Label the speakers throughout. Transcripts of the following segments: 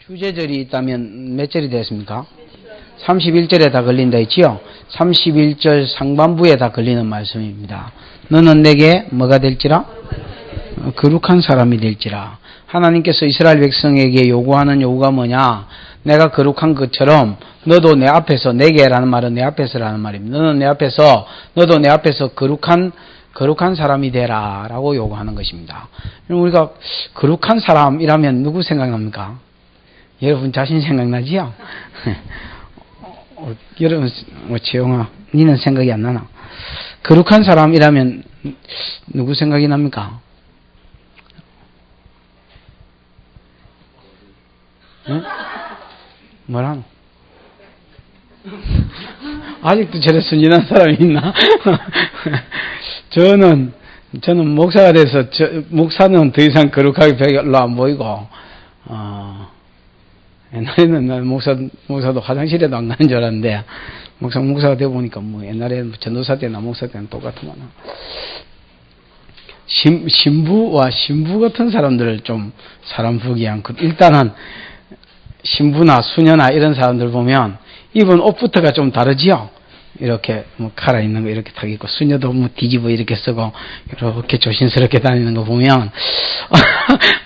Speaker 1: 휴재절이 있다면 몇 절이 됐습니까? 31절에 다 걸린다 했지요? 31절 상반부에 다 걸리는 말씀입니다. 너는 내게 뭐가 될지라? 거룩한 사람이 될지라. 하나님께서 이스라엘 백성에게 요구하는 요구가 뭐냐? 내가 거룩한 것처럼 너도 내 앞에서, 내게라는 말은 내 앞에서라는 말입니다. 너는 내 앞에서, 너도 내 앞에서 거룩한 사람이 되라 라고 요구하는 것입니다. 우리가 거룩한 사람이라면 누구 생각납니까? 여러분 자신 생각나지요? 여러분, 최영아, 니는 생각이 안 나나? 거룩한 사람이라면 누구 생각이 납니까? 응? 뭐라노? 아직도 저래 순진한 사람이 있나? 저는 목사가 돼서, 목사는 더 이상 거룩하게 별로 안 보이고, 옛날에는 난 목사도 화장실에도 안 가는 줄 알았는데, 목사가 되어 보니까 뭐 옛날에 전도사 때나 목사 때는 똑같구만. 신부 같은 사람들을 좀 사람 보기 않고, 일단은 신부나 수녀나 이런 사람들 보면 입은 옷부터가 좀 다르지요? 이렇게 뭐 갈아 있는 거 이렇게 딱 입고, 수녀도 뭐 뒤집어 이렇게 쓰고 이렇게 조심스럽게 다니는 거 보면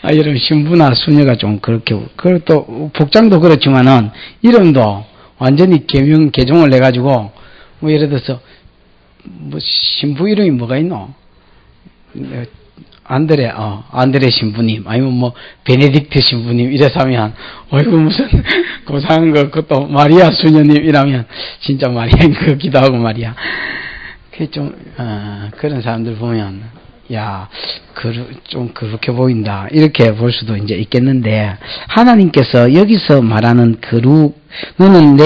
Speaker 1: 여러분 신부나 수녀가 좀 그렇게, 그리고 또 복장도 그렇지만은 이름도 완전히 개종을 해가지고 뭐 예를 들어서 뭐 신부 이름이 뭐가 있노? 안드레 신부님, 아니면 뭐, 베네딕트 신부님, 이래서 하면, 어이구, 무슨, 고상한 거, 그것도 마리아 수녀님 이라면, 진짜 마리아인 것 같기도 하고 말이야. 그게 좀, 그런 사람들 보면, 야, 좀 그렇게 보인다. 이렇게 볼 수도 이제 있겠는데, 하나님께서 여기서 말하는 너는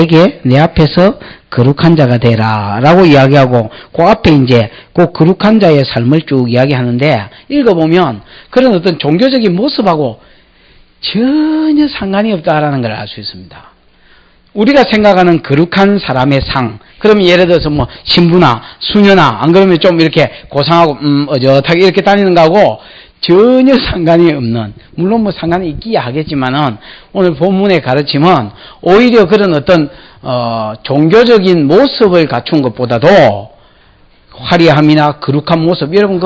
Speaker 1: 내 앞에서 거룩한 자가 되라 라고 이야기하고, 그 앞에 이제 그 거룩한 자의 삶을 쭉 이야기하는데, 읽어보면 그런 어떤 종교적인 모습하고 전혀 상관이 없다라는 걸 알 수 있습니다. 우리가 생각하는 거룩한 사람의 상, 그러면 예를 들어서 뭐 신부나 수녀나 안 그러면 좀 이렇게 고상하고 어젓하게 이렇게 다니는 거하고 전혀 상관이 없는, 물론 뭐 상관이 있기야 하겠지만은 오늘 본문의 가르침은 오히려 그런 어떤 종교적인 모습을 갖춘 것보다도 화려함이나 거룩한 모습, 여러분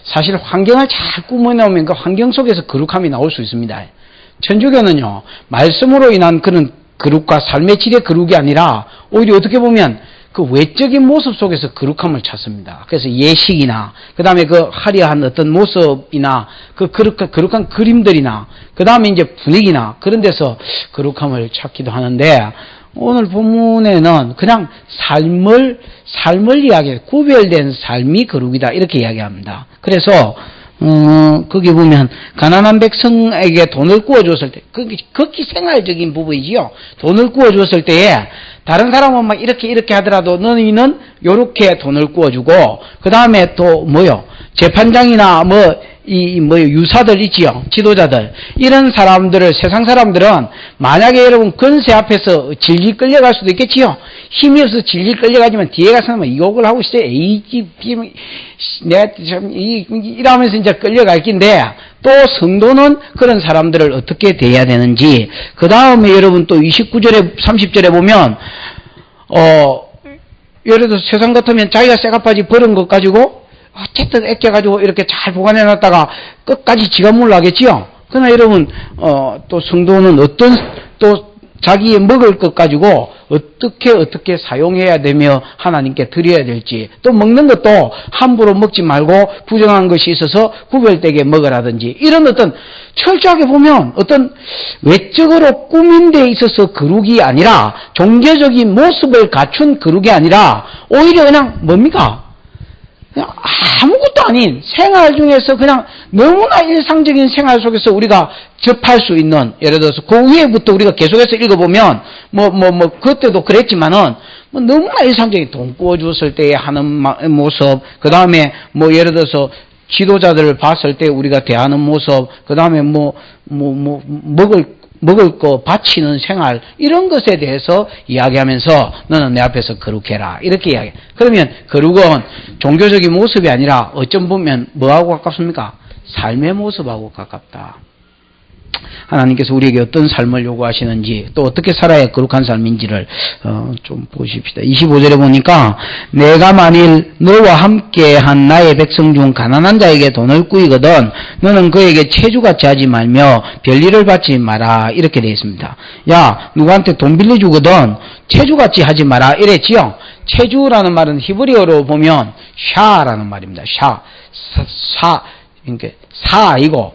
Speaker 1: 사실 환경을 잘 꾸며놓으면 그 환경 속에서 거룩함이 나올 수 있습니다. 천주교는요, 말씀으로 인한 그런 거룩과 삶의 질의 거룩이 아니라 오히려 어떻게 보면 그 외적인 모습 속에서 거룩함을 찾습니다. 그래서 예식이나, 그 다음에 그 화려한 어떤 모습이나, 그 거룩한 그림들이나, 그 다음에 이제 분위기나, 그런 데서 거룩함을 찾기도 하는데, 오늘 본문에는 그냥 삶을 이야기해요. 구별된 삶이 거룩이다. 이렇게 이야기합니다. 그래서, 거기 보면, 가난한 백성에게 돈을 구워줬을 때, 극히 생활적인 부분이지요. 돈을 구워줬을 때에, 다른 사람은 막 이렇게 하더라도 너희는 요렇게 돈을 구워주고, 그 다음에 또 재판장이나 유사들 있지요. 지도자들. 이런 사람들을, 세상 사람들은 만약에 여러분 권세 앞에서 질질 끌려갈 수도 있겠지요. 힘이 없어서 질질 끌려가지만 뒤에 가서 욕을 하고 있어요. 이러면서 이제 끌려갈 긴데, 또 성도는 그런 사람들을 어떻게 대해야 되는지, 그 다음에 여러분 또 29절에, 30절에 보면, 예를 들어서 세상 같으면 자기가 쇠가빠지 버린 것 가지고, 어쨌든 아껴가지고 이렇게 잘 보관해놨다가 끝까지 지가 몰라겠지요? 그러나 여러분, 또 성도는 또 자기의 먹을 것 가지고 어떻게 사용해야 되며 하나님께 드려야 될지, 또 먹는 것도 함부로 먹지 말고 부정한 것이 있어서 구별되게 먹으라든지, 이런 어떤 철저하게 보면 어떤 외적으로 꾸민 데 있어서 거룩이 아니라, 종교적인 모습을 갖춘 거룩이 아니라 오히려 그냥 뭡니까? 그냥 아무것도 아닌 생활 중에서 그냥 너무나 일상적인 생활 속에서 우리가 접할 수 있는, 예를 들어서 그 위에부터 우리가 계속해서 읽어보면 그때도 그랬지만은 너무나 일상적인 돈 구워줬을 때 하는 모습, 그 다음에 예를 들어서 지도자들을 봤을 때 우리가 대하는 모습, 그 다음에 먹을 거 바치는 생활, 이런 것에 대해서 이야기하면서 너는 내 앞에서 거룩해라 이렇게 이야기해. 그러면 거룩은 종교적인 모습이 아니라 어쩜 보면 뭐하고 가깝습니까? 삶의 모습하고 가깝다. 하나님께서 우리에게 어떤 삶을 요구하시는지 또 어떻게 살아야 거룩한 삶인지를 좀 보십시다. 25절에 보니까 내가 만일 너와 함께한 나의 백성 중 가난한 자에게 돈을 꾸이거든 너는 그에게 체주같이 하지 말며 별일을 받지 마라 이렇게 되어 있습니다. 야 누구한테 돈 빌려주거든 체주같이 하지 마라 이랬지요. 체주라는 말은 히브리어로 보면 샤라는 말입니다. 그러니까 사 아니고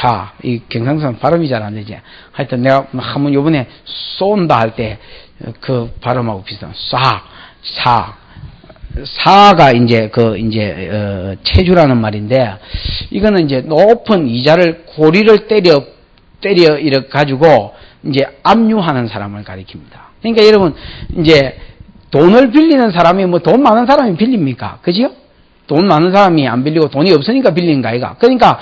Speaker 1: 샤. 이 경상도 발음이 잘 안 되지. 하여튼 내가 한번 요번에 쏜다 할 때 그 발음하고 비슷한 사가 이제 체주라는 말인데 이거는 이제 높은 이자를 고리를 때려 이렇게 가지고 이제 압류하는 사람을 가리킵니다. 그러니까 여러분 이제 돈을 빌리는 사람이 뭐 돈 많은 사람이 빌립니까? 그지요? 돈 많은 사람이 안 빌리고 돈이 없으니까 빌리는 거 아이가? 그러니까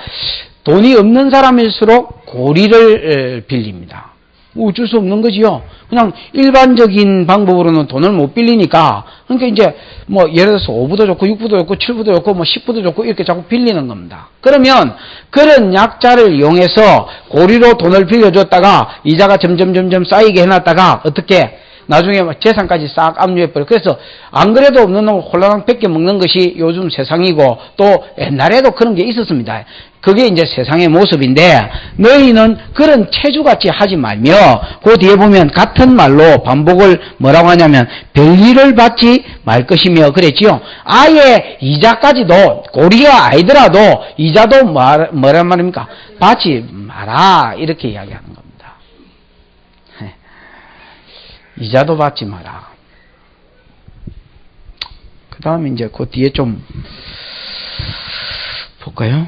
Speaker 1: 돈이 없는 사람일수록 고리를 빌립니다. 어쩔 수 없는 거지요. 그냥 일반적인 방법으로는 돈을 못 빌리니까, 그러니까 이제 뭐 예를 들어서 5부도 좋고 6부도 좋고 7부도 좋고 뭐 10부도 좋고 이렇게 자꾸 빌리는 겁니다. 그러면 그런 약자를 이용해서 고리로 돈을 빌려줬다가 이자가 점점 쌓이게 해놨다가 어떻게 나중에 재산까지 싹 압류해버려. 그래서 안 그래도 없는 놈을 홀라당 뺏겨 먹는 것이 요즘 세상이고 또 옛날에도 그런 게 있었습니다. 그게 이제 세상의 모습인데 너희는 그런 체주같이 하지 말며 그 뒤에 보면 같은 말로 반복을 뭐라고 하냐면 별일을 받지 말 것이며 그랬지요. 아예 이자까지도 고리가 아니더라도 이자도 뭐란 말입니까? 받지 마라 이렇게 이야기하는 겁니다. 이자도 받지 마라. 그 다음에 이제 그 뒤에 좀 볼까요?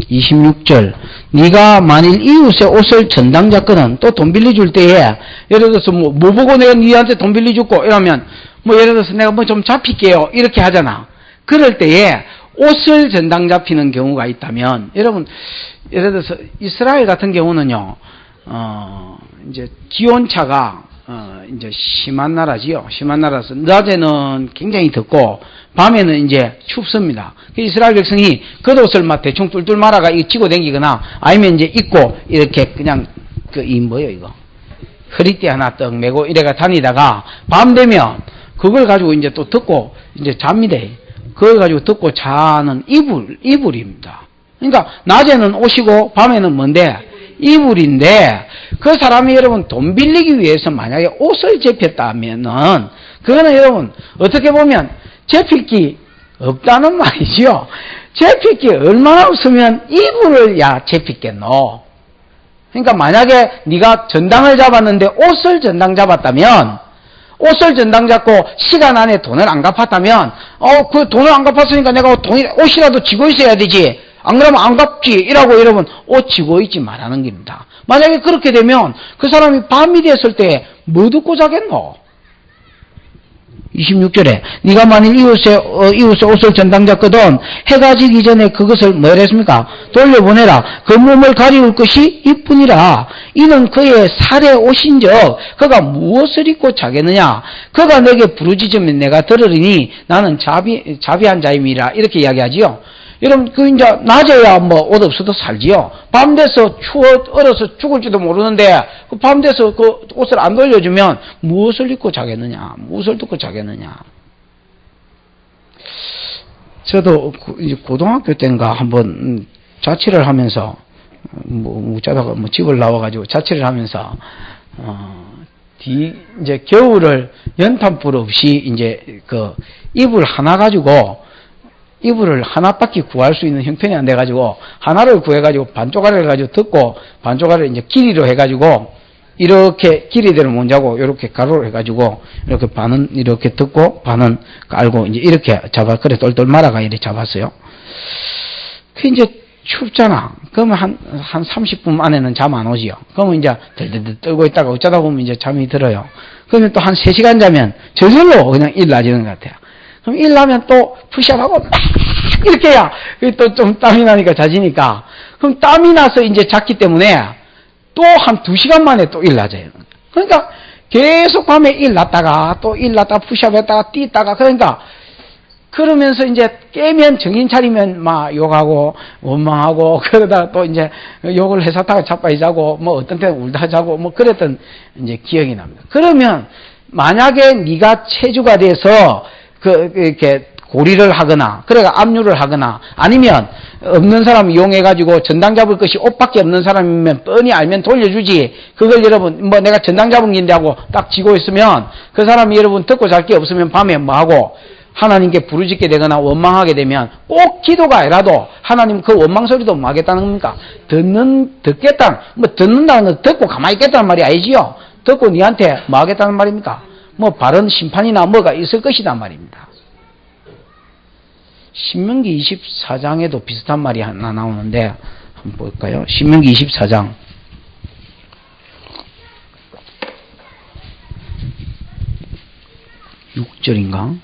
Speaker 1: 26절. 네가 만일 이웃의 옷을 전당잡거든 또 돈 빌려줄 때에 예를 들어서 뭐 보고 내가 니한테 돈 빌려줬고 이러면 뭐 예를 들어서 내가 뭐 좀 잡힐게요 이렇게 하잖아. 그럴 때에 옷을 전당잡히는 경우가 있다면 여러분 예를 들어서 이스라엘 같은 경우는요. 이제 기온차가 이제 심한 나라지요. 심한 나라서 낮에는 굉장히 덥고 밤에는 이제 춥습니다. 이스라엘 백성이 겉옷을 막 대충 뚫뚫 말아가 치고 다니거나 아니면 이제 입고 이렇게 그냥 이거 허리띠 하나 떡 메고 이래가 다니다가 밤 되면 그걸 가지고 이제 또 덮고 이제 잡니다. 그걸 가지고 덮고 자는 이불입니다. 그러니까 낮에는 옷이고 밤에는 뭔데? 이불인데 그 사람이 여러분 돈 빌리기 위해서 만약에 옷을 접혔다면은 그거는 여러분 어떻게 보면 접힐 게 없다는 말이지요. 접힐 게 얼마나 없으면 이불을 접히겠노. 그러니까 만약에 네가 전당을 잡았는데 옷을 전당 잡았다면 옷을 전당 잡고 시간 안에 돈을 안 갚았다면 그 돈을 안 갚았으니까 내가 옷이라도 지고 있어야 되지. 안 그러면 안 갚지. 이라고 여러분 옷 지고 있지 말라는 겁니다. 만약에 그렇게 되면 그 사람이 밤이 됐을 때 뭐 듣고 자겠노? 26절에 네가 만일 이웃의 옷을 전당 잡거든 해가 지기 전에 그것을 뭐라 했습니까? 돌려보내라. 그 몸을 가리울 것이 이뿐이라. 이는 그의 살의 옷인즉 그가 무엇을 입고 자겠느냐? 그가 내게 부르짖으면 내가 들으리니 나는 자비한 자임이라. 이렇게 이야기하지요. 여러분, 이제, 낮에야 옷 없어도 살지요. 밤 돼서 얼어서 죽을지도 모르는데, 밤 돼서 옷을 안 돌려주면, 무엇을 입고 자겠느냐? 무엇을 듣고 자겠느냐? 저도, 고등학교 때인가 한번 자취를 하면서, 묻자다가 집을 나와가지고 자취를 하면서, 이제 겨울을 연탄불 없이, 이제, 이불 하나 가지고, 이불을 하나밖에 구할 수 있는 형편이 안 돼가지고 하나를 구해가지고 반쪽알을 해가지고 덮고 반쪽알을 이제 길이로 해가지고 이렇게 길이대로 못 자고 이렇게 가로로 해가지고 이렇게 반은 이렇게 덮고 반은 깔고 이제 이렇게 그래 똘똘 말아가 이렇게 잡았어요. 그 이제 춥잖아. 그러면 한 30분 안에는 잠 안 오지요. 그러면 이제 들들들 떨고 있다가 어쩌다 보면 이제 잠이 들어요. 그러면 또 한 3시간 자면 저절로 그냥 일 나지는 것 같아요. 그럼 일 나면 또 푸시업하고 막 이렇게 해야 또 좀 땀이 나니까 자지니까 그럼 땀이 나서 이제 잤기 때문에 또 한 2시간 만에 또 일 나져요. 그러니까 계속 밤에 일 났다가 또 일 났다가 푸시업 했다가 뛰다가 그러니까 그러면서 이제 깨면 정신 차리면 막 욕하고 원망하고 그러다가 또 이제 욕을 해서 다가 자빠이 자고 뭐 어떤 때는 울다 자고 뭐 그랬던 이제 기억이 납니다. 그러면 만약에 네가 체주가 돼서 이렇게 고리를 하거나 그래가 압류를 하거나 아니면 없는 사람 이용해가지고 전당 잡을 것이 옷밖에 없는 사람이면 뻔히 알면 돌려주지. 그걸 여러분 뭐 내가 전당 잡은 긴데 하고 딱 쥐고 있으면 그 사람이 여러분 듣고 잘 게 없으면 밤에 뭐 하고 하나님께 부르짖게 되거나 원망하게 되면 꼭 기도가 아니라도 하나님 그 원망 소리도 뭐 하겠다는 겁니까? 듣겠다. 뭐 듣는다는 건 듣고 가만히 있겠다는 말이 아니지요. 듣고 니한테 뭐 하겠다는 말입니까? 뭐 바른 심판이나 뭐가 있을 것이다 말입니다. 신명기 24장에도 비슷한 말이 하나 나오는데 한번 볼까요? 신명기 24장 6절인가?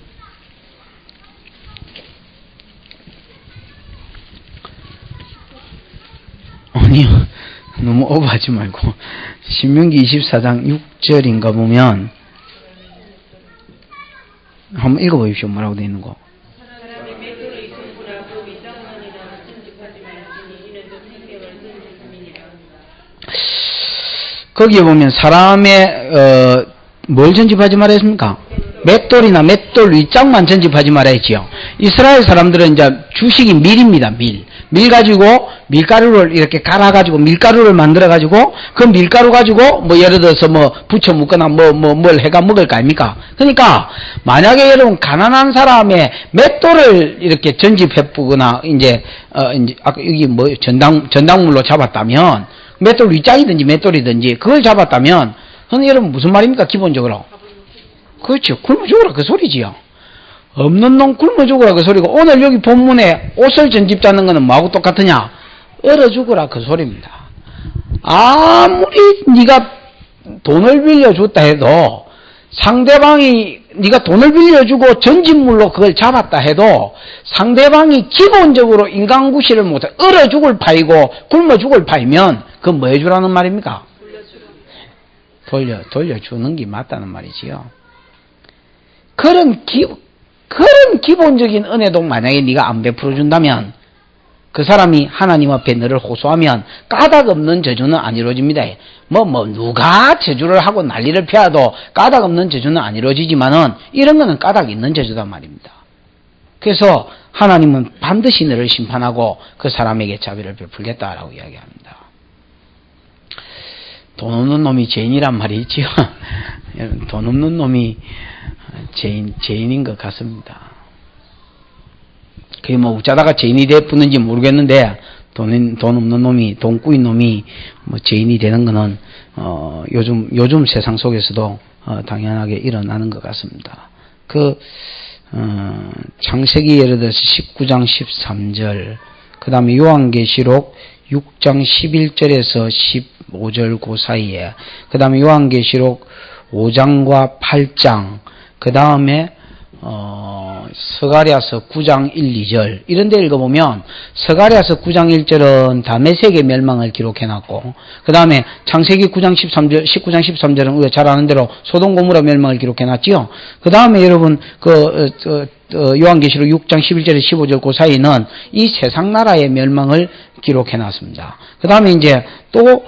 Speaker 1: 아니요. 너무 오버하지 말고 신명기 24장 6절인가 보면 한번 읽어보십시오. 뭐라고 되어 있는 거. 거기에 보면 사람의 뭘 전집하지 말아 했습니까? 맷돌이나 맷돌 윗장만 전집하지 말아 했지요. 이스라엘 사람들은 이제 주식이 밀입니다. 밀 가지고 밀가루를 이렇게 갈아가지고 밀가루를 만들어가지고 그 밀가루 가지고 뭐 예를 들어서 뭐 부쳐 먹거나 뭘 해가 먹을 거 아닙니까? 그러니까 만약에 여러분 가난한 사람의 맷돌을 이렇게 전집해보거나 이제 아까 여기 뭐 전당물로 잡았다면 맷돌 윗장이든지 맷돌이든지 그걸 잡았다면 그건 여러분 무슨 말입니까? 기본적으로 그렇죠. 굶어 죽으라 그 소리지요. 없는 놈 굶어 죽으라 그 소리고 오늘 여기 본문에 옷을 전집자는 거는 뭐하고 똑같으냐? 얼어 죽으라 그 소리입니다. 아무리 네가 돈을 빌려줬다 해도 상대방이 네가 돈을 빌려주고 전집물로 그걸 잡았다 해도 상대방이 기본적으로 인간구실을 못해 얼어 죽을 파이고 굶어 죽을 파이면 그건 뭐 해주라는 말입니까? 돌려주는 게 맞다는 말이지요. 그런 기본적인 은혜도 만약에 네가 안 베풀어준다면 그 사람이 하나님 앞에 너를 호소하면 까닭 없는 저주는 안 이루어집니다. 누가 저주를 하고 난리를 피워도 까닭 없는 저주는 안 이루어지지만은 이런 거는 까닭 있는 저주단 말입니다. 그래서 하나님은 반드시 너를 심판하고 그 사람에게 자비를 베풀겠다라고 이야기합니다. 돈 없는 놈이 죄인이란 말이 있지요. 돈 없는 놈이 죄인인 것 같습니다. 그게 뭐 어쩌다가 죄인이 됐는지 모르겠는데 돈 없는 놈이 돈 꾸인 놈이 뭐 죄인이 되는 거는 요즘 세상 속에서도 당연하게 일어나는 것 같습니다. 창세기 예를 들어서 19장 13절 그 다음에 요한계시록 6장 11절에서 15절 그 사이에 그 다음에 요한계시록 5장과 8장 그 다음에 스가랴서 9장 1, 2절 이런 데 읽어보면 스가랴서 9장 1절은 다메섹의 멸망을 기록해놨고 그 다음에 창세기 9장 13절, 19장 13절은 우리가 잘 아는 대로 소돔 고모라 멸망을 기록해놨지요. 그 다음에 여러분 요한계시록 6장 11절에 15절 그 사이는 이 세상 나라의 멸망을 기록해놨습니다. 그 다음에 이제 또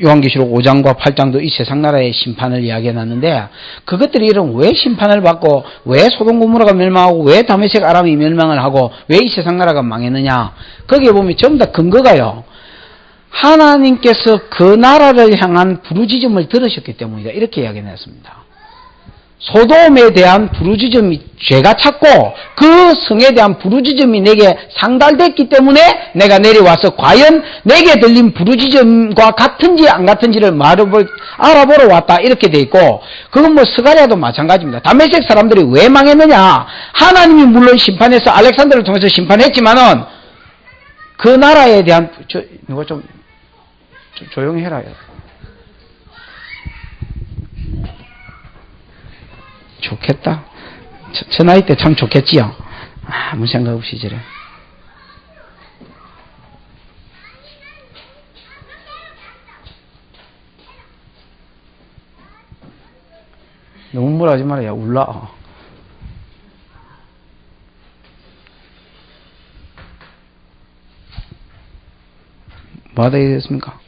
Speaker 1: 요한계시록 5장과 8장도 이 세상 나라의 심판을 이야기해놨는데 그것들이 이런 왜 심판을 받고 왜 소돔 고모라가 멸망하고 왜 다메섹 아람이 멸망을 하고 왜 이 세상 나라가 망했느냐 거기에 보면 전부 다 근거가요. 하나님께서 그 나라를 향한 부르짖음을 들으셨기 때문이다. 이렇게 이야기해놨습니다. 소돔에 대한 부르짖음이 죄가 찼고 그 성에 대한 부르짖음이 내게 상달됐기 때문에 내가 내려와서 과연 내게 들린 부르짖음과 같은지 안 같은지를 알아보러 왔다 이렇게 돼 있고 그건 뭐 스가랴도 마찬가지입니다. 다메섹 사람들이 왜 망했느냐 하나님이 물론 심판해서 알렉산더를 통해서 심판했지만은 그 나라에 대한 누가 좀 조용히 해라. 좋겠다. 저 나이 때 참 좋겠지요. 아무 생각 없이 저래. 너무 뭐라 하지 말아야 울라. 뭐하다 했습니까?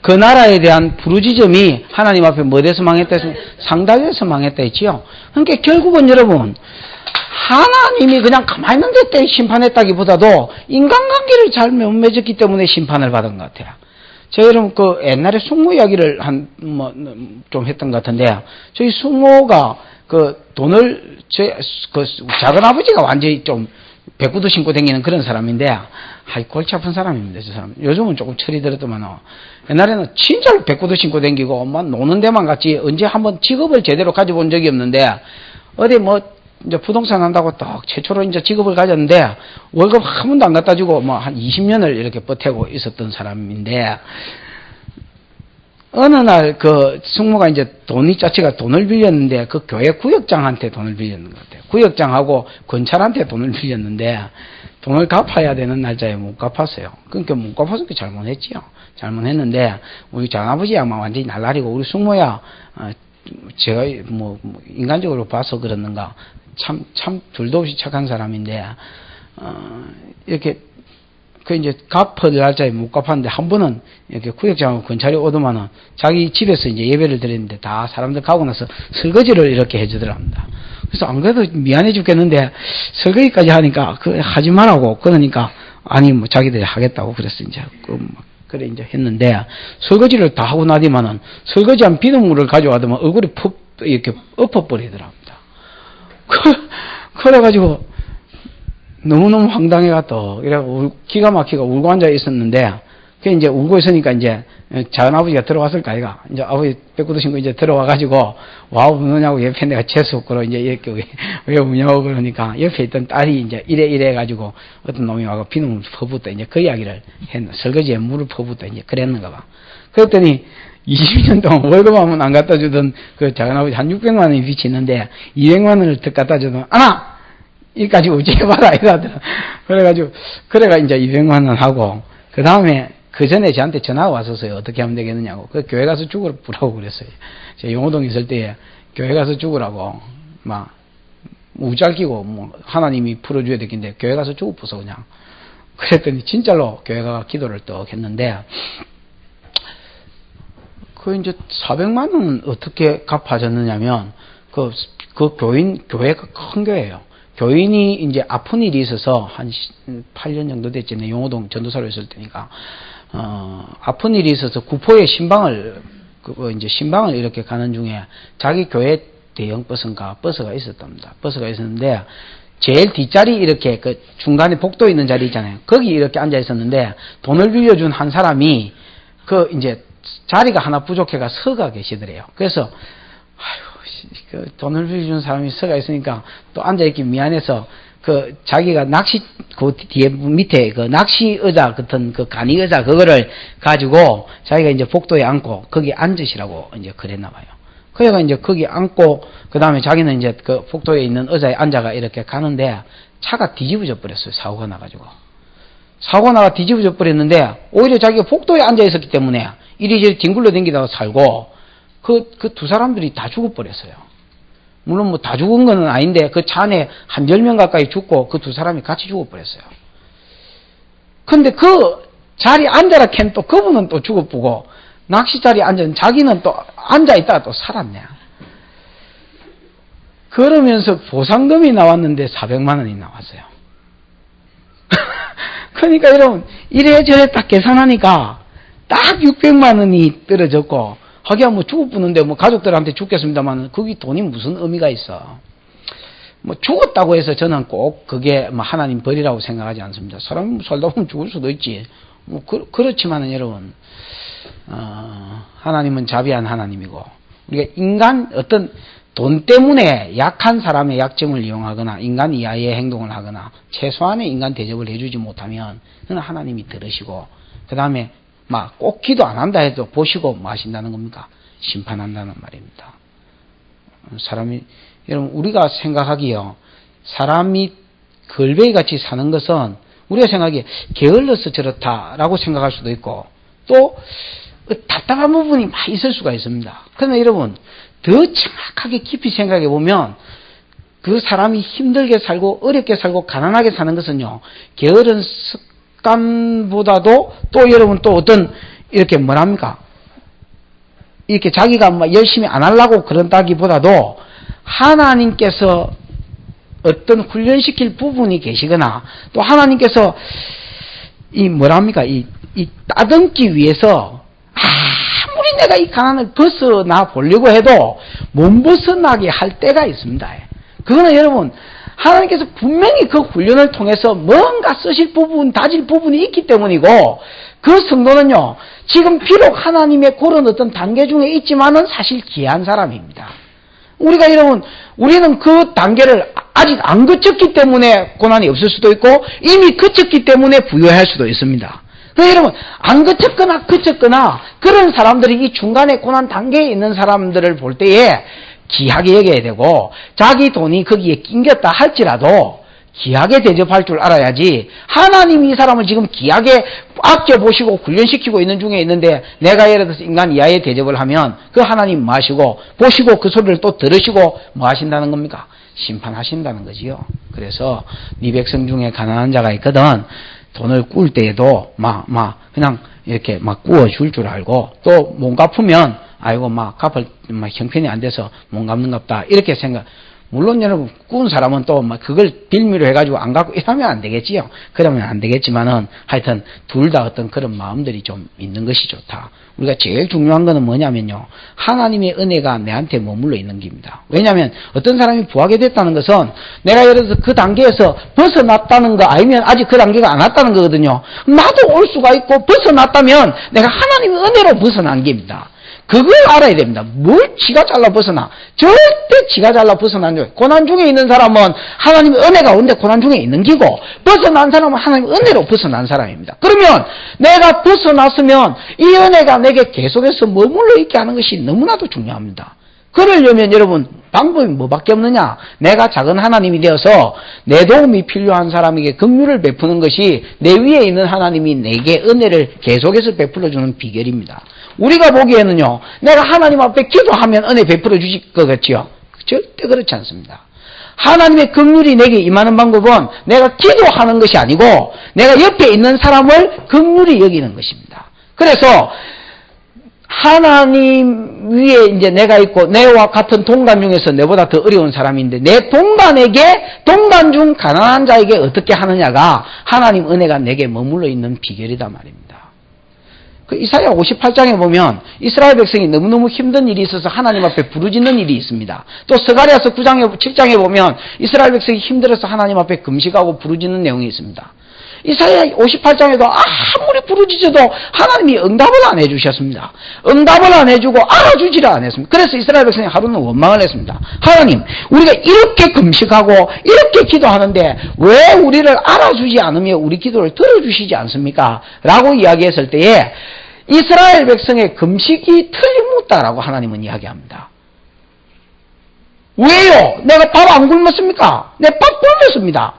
Speaker 1: 그 나라에 대한 부르짖음이 하나님 앞에 뭐 돼서 망했다 했습니까? 상달돼서 망했다 했지요. 그러니까 결국은 여러분, 하나님이 그냥 가만히 있는 데 심판했다기보다도 인간관계를 잘 못 맺었기 때문에 심판을 받은 것 같아요. 제가 여러분 그 옛날에 숙모 이야기를 좀 했던 것 같은데, 저희 숙모가 그 돈을 그 작은 아버지가 완전히 좀 백구도 신고 다니는 그런 사람인데, 골치 아픈 사람입니다, 저 사람. 요즘은 조금 철이 들었더만, 옛날에는 진짜로 백구도 신고 다니고, 노는 데만 갔지, 언제 한번 직업을 제대로 가져본 적이 없는데, 어디 이제 부동산 한다고 딱 최초로 이제 직업을 가졌는데, 월급 한 번도 안 갖다 주고, 한 20년을 이렇게 버티고 있었던 사람인데, 어느 날 그 숙모가 이제 자체가 돈을 빌렸는데, 그 교회 구역장한테 돈을 빌렸는 것 같아요. 구역장하고 권찰한테 돈을 빌렸는데, 돈을 갚아야 되는 날짜에 못 갚았어요. 그러니까 못 갚았으니까 잘못했지요. 잘못했는데, 우리 장아버지야 완전히 날라리고, 우리 숙모야, 제가 인간적으로 봐서 그러는가, 참 둘도 없이 착한 사람인데, 이렇게, 이제 갚을 날짜에 못 갚았는데, 한 번은 이렇게 구역장하고 권찰이 오더만은 자기 집에서 이제 예배를 드렸는데 다 사람들 가고 나서 설거지를 이렇게 해주더랍니다. 그래서 안 그래도 미안해 죽겠는데 설거지까지 하니까 하지 말라고 그러니까 아니 자기들이 하겠다고 그랬어 이제 그래 이제 했는데 설거지를 다 하고 나더만은 설거지한 비눗물을 가져와더만 얼굴이 푹 이렇게 엎어버리더랍니다. 그래가지고 너무너무 황당해가지고 이래고 기가 막히고 울고 앉아 있었는데 그 이제 울고 있으니까 이제 작은 아버지가 들어왔을까 아이가 이제 아버지 백구도 신고 이제 들어와가지고 와우 우느냐고 옆에 내가 재수없고 이제 이렇게 왜 우냐고 그러니까 옆에 있던 딸이 이제 이래 가지고 어떤 놈이 와서 비눗물 퍼붓다 이제 그 이야기를 했는 설거지에 물을 퍼붓다 이제 그랬는가 봐. 그랬더니 20년 동안 월급 한번 안 갖다 주던 그 작은 아버지 한 600만 원이 빚이 있는데 200만 원을 더 갖다 주던 이까지 우지해봐라 이러더라. 그래가 이제 200만 원 하고 그 다음에 그 전에 저한테 전화가 왔었어요. 어떻게 하면 되겠느냐고. 그 교회 가서 죽으라고 그랬어요. 제가 용호동 있을 때 교회 가서 죽으라고 막 우짤끼고 하나님이 풀어줘야 되겠는데 교회 가서 죽어보소 그냥. 그랬더니 진짜로 교회 가서 기도를 떡 했는데 그 이제 400만 원은 어떻게 갚아졌느냐면 그 교회가 큰 교회예요. 교인이 이제 아픈 일이 있어서 한 8년 정도 됐잖아요. 용호동 전도사로 있을 때니까. 아픈 일이 있어서 구포에 신방을 이렇게 가는 중에 자기 교회 대형 버스가 있었답니다. 버스가 있었는데, 제일 뒷자리 이렇게 그 중간에 복도 있는 자리 있잖아요. 거기 이렇게 앉아 있었는데, 돈을 빌려준 한 사람이 이제 자리가 하나 부족해가 서가 계시더래요. 그래서, 그 돈을 빌려준 사람이 서가 있으니까 또 앉아있기 미안해서 자기가 그 뒤에 밑에 그 낚시 의자 같은 그 간이 의자 그거를 가지고 자기가 이제 복도에 앉고 거기 앉으시라고 이제 그랬나 봐요. 그래가 이제 거기 앉고 그 다음에 자기는 이제 그 복도에 있는 의자에 앉아가 이렇게 가는데 차가 뒤집어져 버렸어요. 사고가 나가 뒤집어져 버렸는데 오히려 자기가 복도에 앉아 있었기 때문에 이리저리 뒹굴러 댕기다가 살고 그 두 사람들이 다 죽어버렸어요. 물론 다 죽은 건 아닌데 그 차 안에 한 10명 가까이 죽고 그 두 사람이 같이 죽어버렸어요. 근데 그 자리에 앉아라 캔 또 그분은 또 죽어보고 낚시 자리에 앉은 자기는 또 앉아있다가 또 살았네. 그러면서 보상금이 나왔는데 400만 원이 나왔어요. 그러니까 여러분 이래저래 딱 계산하니까 딱 600만 원이 떨어졌고 하기야 죽어보는데 가족들한테 죽겠습니다만 그게 돈이 무슨 의미가 있어. 죽었다고 해서 저는 꼭 그게 하나님 벌이라고 생각하지 않습니다. 사람 살다 보면 죽을 수도 있지. 그렇지만은 여러분 하나님은 자비한 하나님이고 우리가 인간 어떤 돈 때문에 약한 사람의 약점을 이용하거나 인간 이하의 행동을 하거나 최소한의 인간 대접을 해주지 못하면 그는 하나님이 들으시고 그 다음에 꼭 기도 안 한다 해도 보시고 하신다는 겁니까? 심판한다는 말입니다. 여러분, 우리가 생각하기요, 사람이 걸베이 같이 사는 것은 우리가 생각하기에 게을러서 저렇다라고 생각할 수도 있고, 또 답답한 부분이 많이 있을 수가 있습니다. 그러나 여러분, 더 정확하게 깊이 생각해 보면, 그 사람이 힘들게 살고, 어렵게 살고, 가난하게 사는 것은요, 게으른 직감보다도 또 여러분 또 어떤 이렇게 뭐랍니까? 이렇게 자기가 뭐 열심히 안 하려고 그런다기보다도 하나님께서 어떤 훈련시킬 부분이 계시거나 또 하나님께서 이 뭐랍니까? 이 따듬기 위해서 아무리 내가 이 가난을 벗어나 보려고 해도 못 벗어나게 할 때가 있습니다. 그거는 여러분 하나님께서 분명히 그 훈련을 통해서 뭔가 쓰실 부분, 다질 부분이 있기 때문이고 그 성도는요 지금 비록 하나님의 그런 어떤 단계 중에 있지만은 사실 귀한 사람입니다. 우리가 여러분 우리는 그 단계를 아직 안 거쳤기 때문에 고난이 없을 수도 있고 이미 거쳤기 때문에 부여할 수도 있습니다. 그래서 여러분 안 거쳤거나 거쳤거나 그런 사람들이 이 중간에 고난 단계에 있는 사람들을 볼 때에 귀하게 여겨야 되고 자기 돈이 거기에 낑겼다 할지라도 귀하게 대접할 줄 알아야지 하나님이 이 사람을 지금 귀하게 아껴보시고 훈련시키고 있는 중에 있는데 내가 예를 들어서 인간 이하의 대접을 하면 그 하나님 뭐 하시고 보시고 그 소리를 또 들으시고 뭐 하신다는 겁니까? 심판하신다는 거지요. 그래서 네 백성 중에 가난한 자가 있거든 돈을 꿀 때에도 그냥 이렇게 구워줄 줄 알고 또 못 갚으면 아이고 갚을 형편이 안 돼서 못 갚는갑다 이렇게 생각. 물론 여러분 꾸은 사람은 또 그걸 빌미로 해가지고 안 갚고 이러면 안 되겠지요. 그러면 안 되겠지만은 하여튼 둘 다 어떤 그런 마음들이 좀 있는 것이 좋다. 우리가 제일 중요한 거는 뭐냐면요 하나님의 은혜가 내한테 머물러 있는 겁니다. 왜냐하면 어떤 사람이 부하게 됐다는 것은 내가 예를 들어서 그 단계에서 벗어났다는 거 아니면 아직 그 단계가 안 왔다는 거거든요. 나도 올 수가 있고 벗어났다면 내가 하나님의 은혜로 벗어난 겁니다. 그걸 알아야 됩니다. 뭘 지가 잘라 벗어나. 절대 지가 잘라 벗어난 줄. 고난 중에 있는 사람은 하나님의 은혜가 온데 고난 중에 있는 기고 벗어난 사람은 하나님의 은혜로 벗어난 사람입니다. 그러면 내가 벗어났으면 이 은혜가 내게 계속해서 머물러 있게 하는 것이 너무나도 중요합니다. 그러려면 여러분 방법이 뭐밖에 없느냐. 내가 작은 하나님이 되어서 내 도움이 필요한 사람에게 긍휼을 베푸는 것이 내 위에 있는 하나님이 내게 은혜를 계속해서 베풀어주는 비결입니다. 우리가 보기에는요 내가 하나님 앞에 기도하면 은혜 베풀어 주실 것 같지요? 절대 그렇지 않습니다. 하나님의 긍휼이 내게 임하는 방법은 내가 기도하는 것이 아니고 내가 옆에 있는 사람을 긍휼히 여기는 것입니다. 그래서 하나님 위에 이제 내가 있고 내와 같은 동간 중에서 내보다 더 어려운 사람인데 내 동간에게 동간 중 가난한 자에게 어떻게 하느냐가 하나님 은혜가 내게 머물러 있는 비결이다 말입니다. 그 이사야 58장에 보면 이스라엘 백성이 너무너무 힘든 일이 있어서 하나님 앞에 부르짖는 일이 있습니다. 또 스가랴서 7장에 보면 이스라엘 백성이 힘들어서 하나님 앞에 금식하고 부르짖는 내용이 있습니다. 이사야 58장에도 아무리 부르짖어도 하나님이 응답을 안 해주셨습니다. 응답을 안 해주고 알아주지를 않았습니다. 그래서 이스라엘 백성이 하루는 원망을 했습니다. 하나님, 우리가 이렇게 금식하고 이렇게 기도하는데 왜 우리를 알아주지 않으며 우리 기도를 들어주시지 않습니까? 라고 이야기했을 때에 이스라엘 백성의 금식이 틀림없다라고 하나님은 이야기합니다. 왜요? 내가 밥 안 굶었습니까? 내 밥 굶었습니다.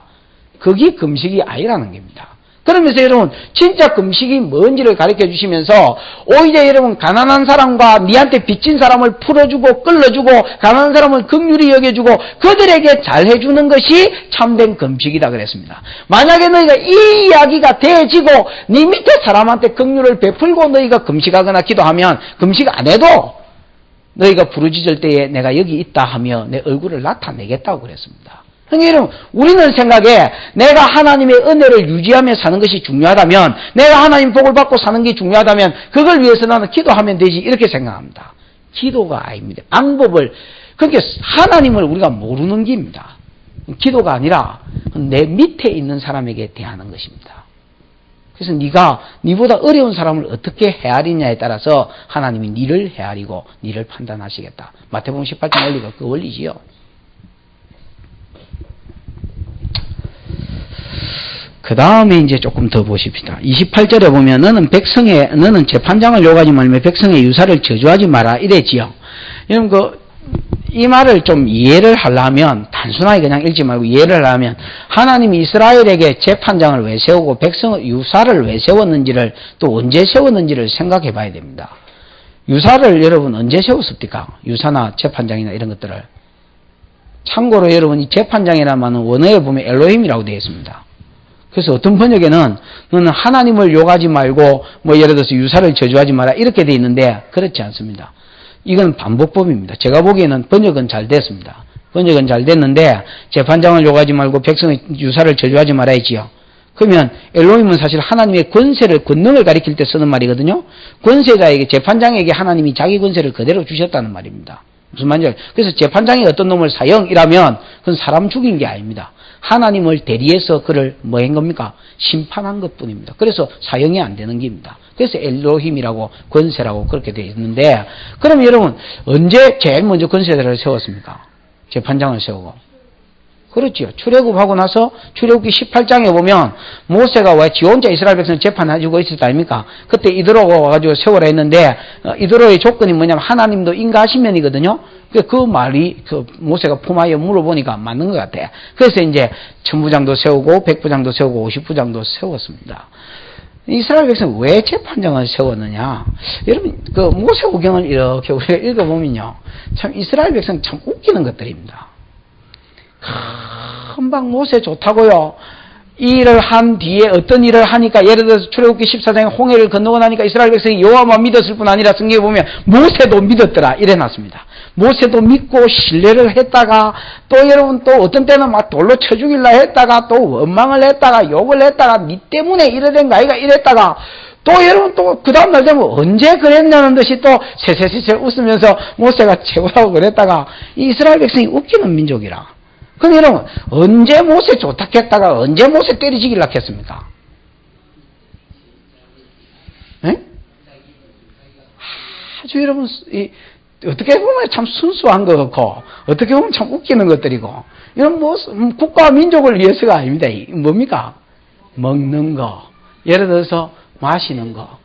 Speaker 1: 그게 금식이 아니라는 겁니다. 그러면서 여러분 진짜 금식이 뭔지를 가르쳐 주시면서 오히려 여러분 가난한 사람과 니한테 빚진 사람을 풀어주고 끌어주고 가난한 사람을 긍휼히 여겨주고 그들에게 잘해주는 것이 참된 금식이다 그랬습니다. 만약에 너희가 이 이야기가 되어지고 니 밑에 사람한테 긍휼을 베풀고 너희가 금식하거나 기도하면 금식 안 해도 너희가 부르짖을 때에 내가 여기 있다 하며 내 얼굴을 나타내겠다고 그랬습니다. 여러분, 우리는 생각에 내가 하나님의 은혜를 유지하며 사는 것이 중요하다면, 내가 하나님 복을 받고 사는 게 중요하다면, 그걸 위해서 나는 기도하면 되지, 이렇게 생각합니다. 기도가 아닙니다. 방법을, 그러니까 하나님을 우리가 모르는 길입니다. 기도가 아니라 내 밑에 있는 사람에게 대하는 것입니다. 그래서 네가 네보다 어려운 사람을 어떻게 헤아리냐에 따라서 하나님이 네를 헤아리고 네를 판단하시겠다. 마태복음 18장 원리가 그 원리지요. 그 다음에 이제 조금 더 보십시다. 28절에 보면 너는 재판장을 욕하지 말며 백성의 유사를 저주하지 마라 이랬지요. 여러분 이 말을 좀 이해를 하려면 단순하게 그냥 읽지 말고 이해를 하려면 하나님이 이스라엘에게 재판장을 왜 세우고 백성의 유사를 왜 세웠는지를 또 언제 세웠는지를 생각해 봐야 됩니다. 유사를 여러분 언제 세웠습니까? 유사나 재판장이나 이런 것들을. 참고로 여러분 이 재판장이라는 말은 원어에 보면 엘로힘이라고 되어 있습니다. 그래서 어떤 번역에는 너는 하나님을 욕하지 말고 뭐 예를 들어서 유사를 저주하지 마라 이렇게 돼 있는데 그렇지 않습니다. 이건 반복법입니다. 제가 보기에는 번역은 잘 됐습니다. 번역은 잘 됐는데 재판장을 욕하지 말고 백성의 유사를 저주하지 말아야지요. 그러면 엘로힘은 사실 하나님의 권능을 가리킬 때 쓰는 말이거든요. 권세자에게 재판장에게 하나님이 자기 권세를 그대로 주셨다는 말입니다. 무슨 말인지 그래서 재판장이 어떤 놈을 사형이라면 그건 사람 죽인 게 아닙니다. 하나님을 대리해서 그를 뭐 한 겁니까? 심판한 것뿐입니다. 그래서 사형이 안 되는 겁니다. 그래서 엘로힘이라고 권세라고 그렇게 되어 있는데 그럼 여러분 언제 제일 먼저 권세자를 세웠습니까? 재판장을 세우고. 그렇지요. 출애굽하고 나서 출애굽기 18장에 보면 모세가 왜 지 혼자 이스라엘 백성 재판해주고 있었다 아닙니까? 그때 이드로가 와가지고 세우라 했는데 이드로의 조건이 뭐냐면 하나님도 인가하시면이거든요. 그 말이 모세가 품하여 물어보니까 맞는 것 같아. 그래서 이제 천부장도 세우고 백부장도 세우고 50부장도 세웠습니다. 이스라엘 백성 왜 재판장을 세웠느냐? 여러분 그 모세오경을 이렇게 우리가 읽어보면요, 참 이스라엘 백성 참 웃기는 것들입니다. 금방 모세 좋다고요. 이 일을 한 뒤에 어떤 일을 하니까 예를 들어서 출애굽기 14장에 홍해를 건너고 나니까 이스라엘 백성이 여호와만 믿었을 뿐 아니라 성경에 보면 모세도 믿었더라 이래놨습니다. 모세도 믿고 신뢰를 했다가 또 여러분 또 어떤 때는 막 돌로 쳐 죽일라 했다가 또 원망을 했다가 욕을 했다가 니 때문에 이래 된 거 아이가 이랬다가 또 여러분 또 그 다음날 되면 언제 그랬냐는 듯이 또 세세세세 웃으면서 모세가 최고라고 그랬다가 이 이스라엘 백성이 웃기는 민족이라. 그럼 여러분 언제 모세 좋다 했다가 언제 모세 때리지길라 했습니까? 네? 아주 여러분 어떻게 보면 참 순수한 것 같고 어떻게 보면 참 웃기는 것들이고 이런 뭐 국가와 민족을 위해서가 아닙니다. 뭡니까? 먹는 거, 예를 들어서 마시는 거.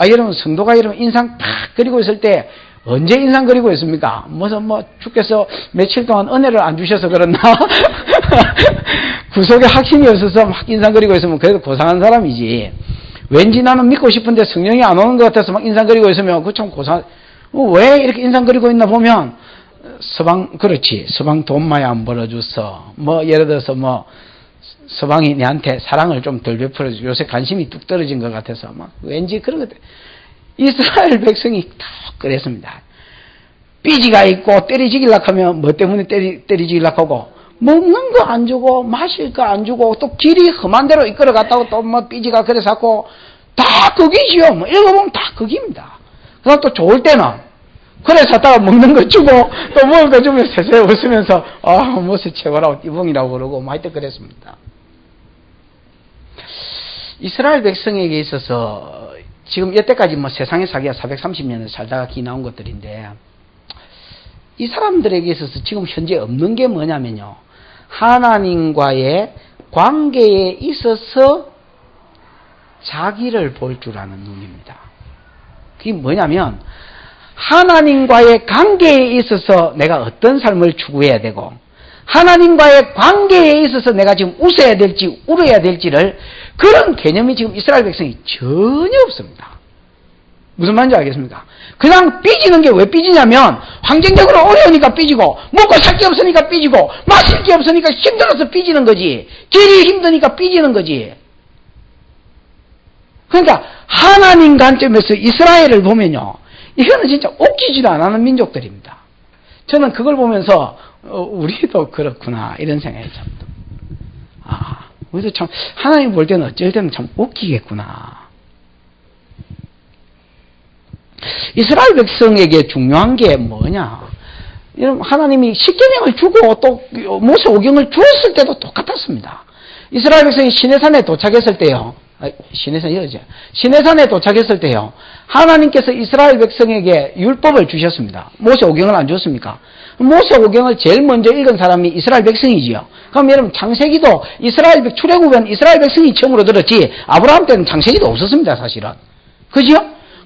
Speaker 1: 여러분 성도가 여러분 인상 탁 그리고 있을 때 언제 인상 그리고 있습니까? 무슨 주께서 며칠 동안 은혜를 안 주셔서 그렇나? 구속에 확신이 없어서 막 인상 그리고 있으면 그래도 고상한 사람이지. 왠지 나는 믿고 싶은데 성령이 안 오는 것 같아서 막 인상 그리고 있으면 그 참 고상. 왜 이렇게 인상 그리고 있나 보면 그렇지. 서방 돈 많이 안 벌어줬어. 예를 들어서 서방이 내한테 사랑을 좀 덜 베풀어줘. 요새 관심이 뚝 떨어진 것 같아서 왠지 그런 것들. 이스라엘 백성이 다 그랬습니다. 삐지가 있고 때리지길라 하면 뭐 때문에 때리지길라 하고 먹는 거 안 주고 마실 거 안 주고 또 길이 험한 대로 이끌어 갔다고 또 삐지가 그래서 하고 다 거기지요. 읽어보면 다 거기입니다. 그다음 또 좋을 때는 그래서 하다가 먹는 거 주고 또 먹을 거 주면 세세 웃으면서 모세 최고라고 띠봉이라고 그러고 하여튼 그랬습니다. 이스라엘 백성에게 있어서 지금 여태까지 세상에 살기가 430년을 살다가 기 나온 것들인데 이 사람들에게 있어서 지금 현재 없는 게 뭐냐면요, 하나님과의 관계에 있어서 자기를 볼 줄 아는 눈입니다. 그게 뭐냐면 하나님과의 관계에 있어서 내가 어떤 삶을 추구해야 되고 하나님과의 관계에 있어서 내가 지금 웃어야 될지 울어야 될지를 그런 개념이 지금 이스라엘 백성이 전혀 없습니다. 무슨 말인지 알겠습니까? 그냥 삐지는 게 왜 삐지냐면 환경적으로 어려우니까 삐지고 먹고 살 게 없으니까 삐지고 마실 게 없으니까 힘들어서 삐지는 거지. 길이 힘드니까 삐지는 거지. 그러니까 하나님 관점에서 이스라엘을 보면요, 이거는 진짜 웃기지도 않는 민족들입니다. 저는 그걸 보면서 우리도 그렇구나 이런 생각이 참. 우리도 참 하나님 볼 때는 어쩔 때는 참 웃기겠구나. 이스라엘 백성에게 중요한 게 뭐냐? 여러분 하나님이 십계명을 주고 또 모세오경을 주었을 때도 똑같았습니다. 이스라엘 백성이 시내산에 도착했을 때요. 시내산에 도착했을 때요, 하나님께서 이스라엘 백성에게 율법을 주셨습니다. 모세오경을 안 주었습니까? 모세오경을 제일 먼저 읽은 사람이 이스라엘 백성이지요. 그럼 여러분 창세기도 출애굽은 이스라엘 백성이 처음으로 들었지 아브라함 때는 창세기도 없었습니다, 사실은. 그죠?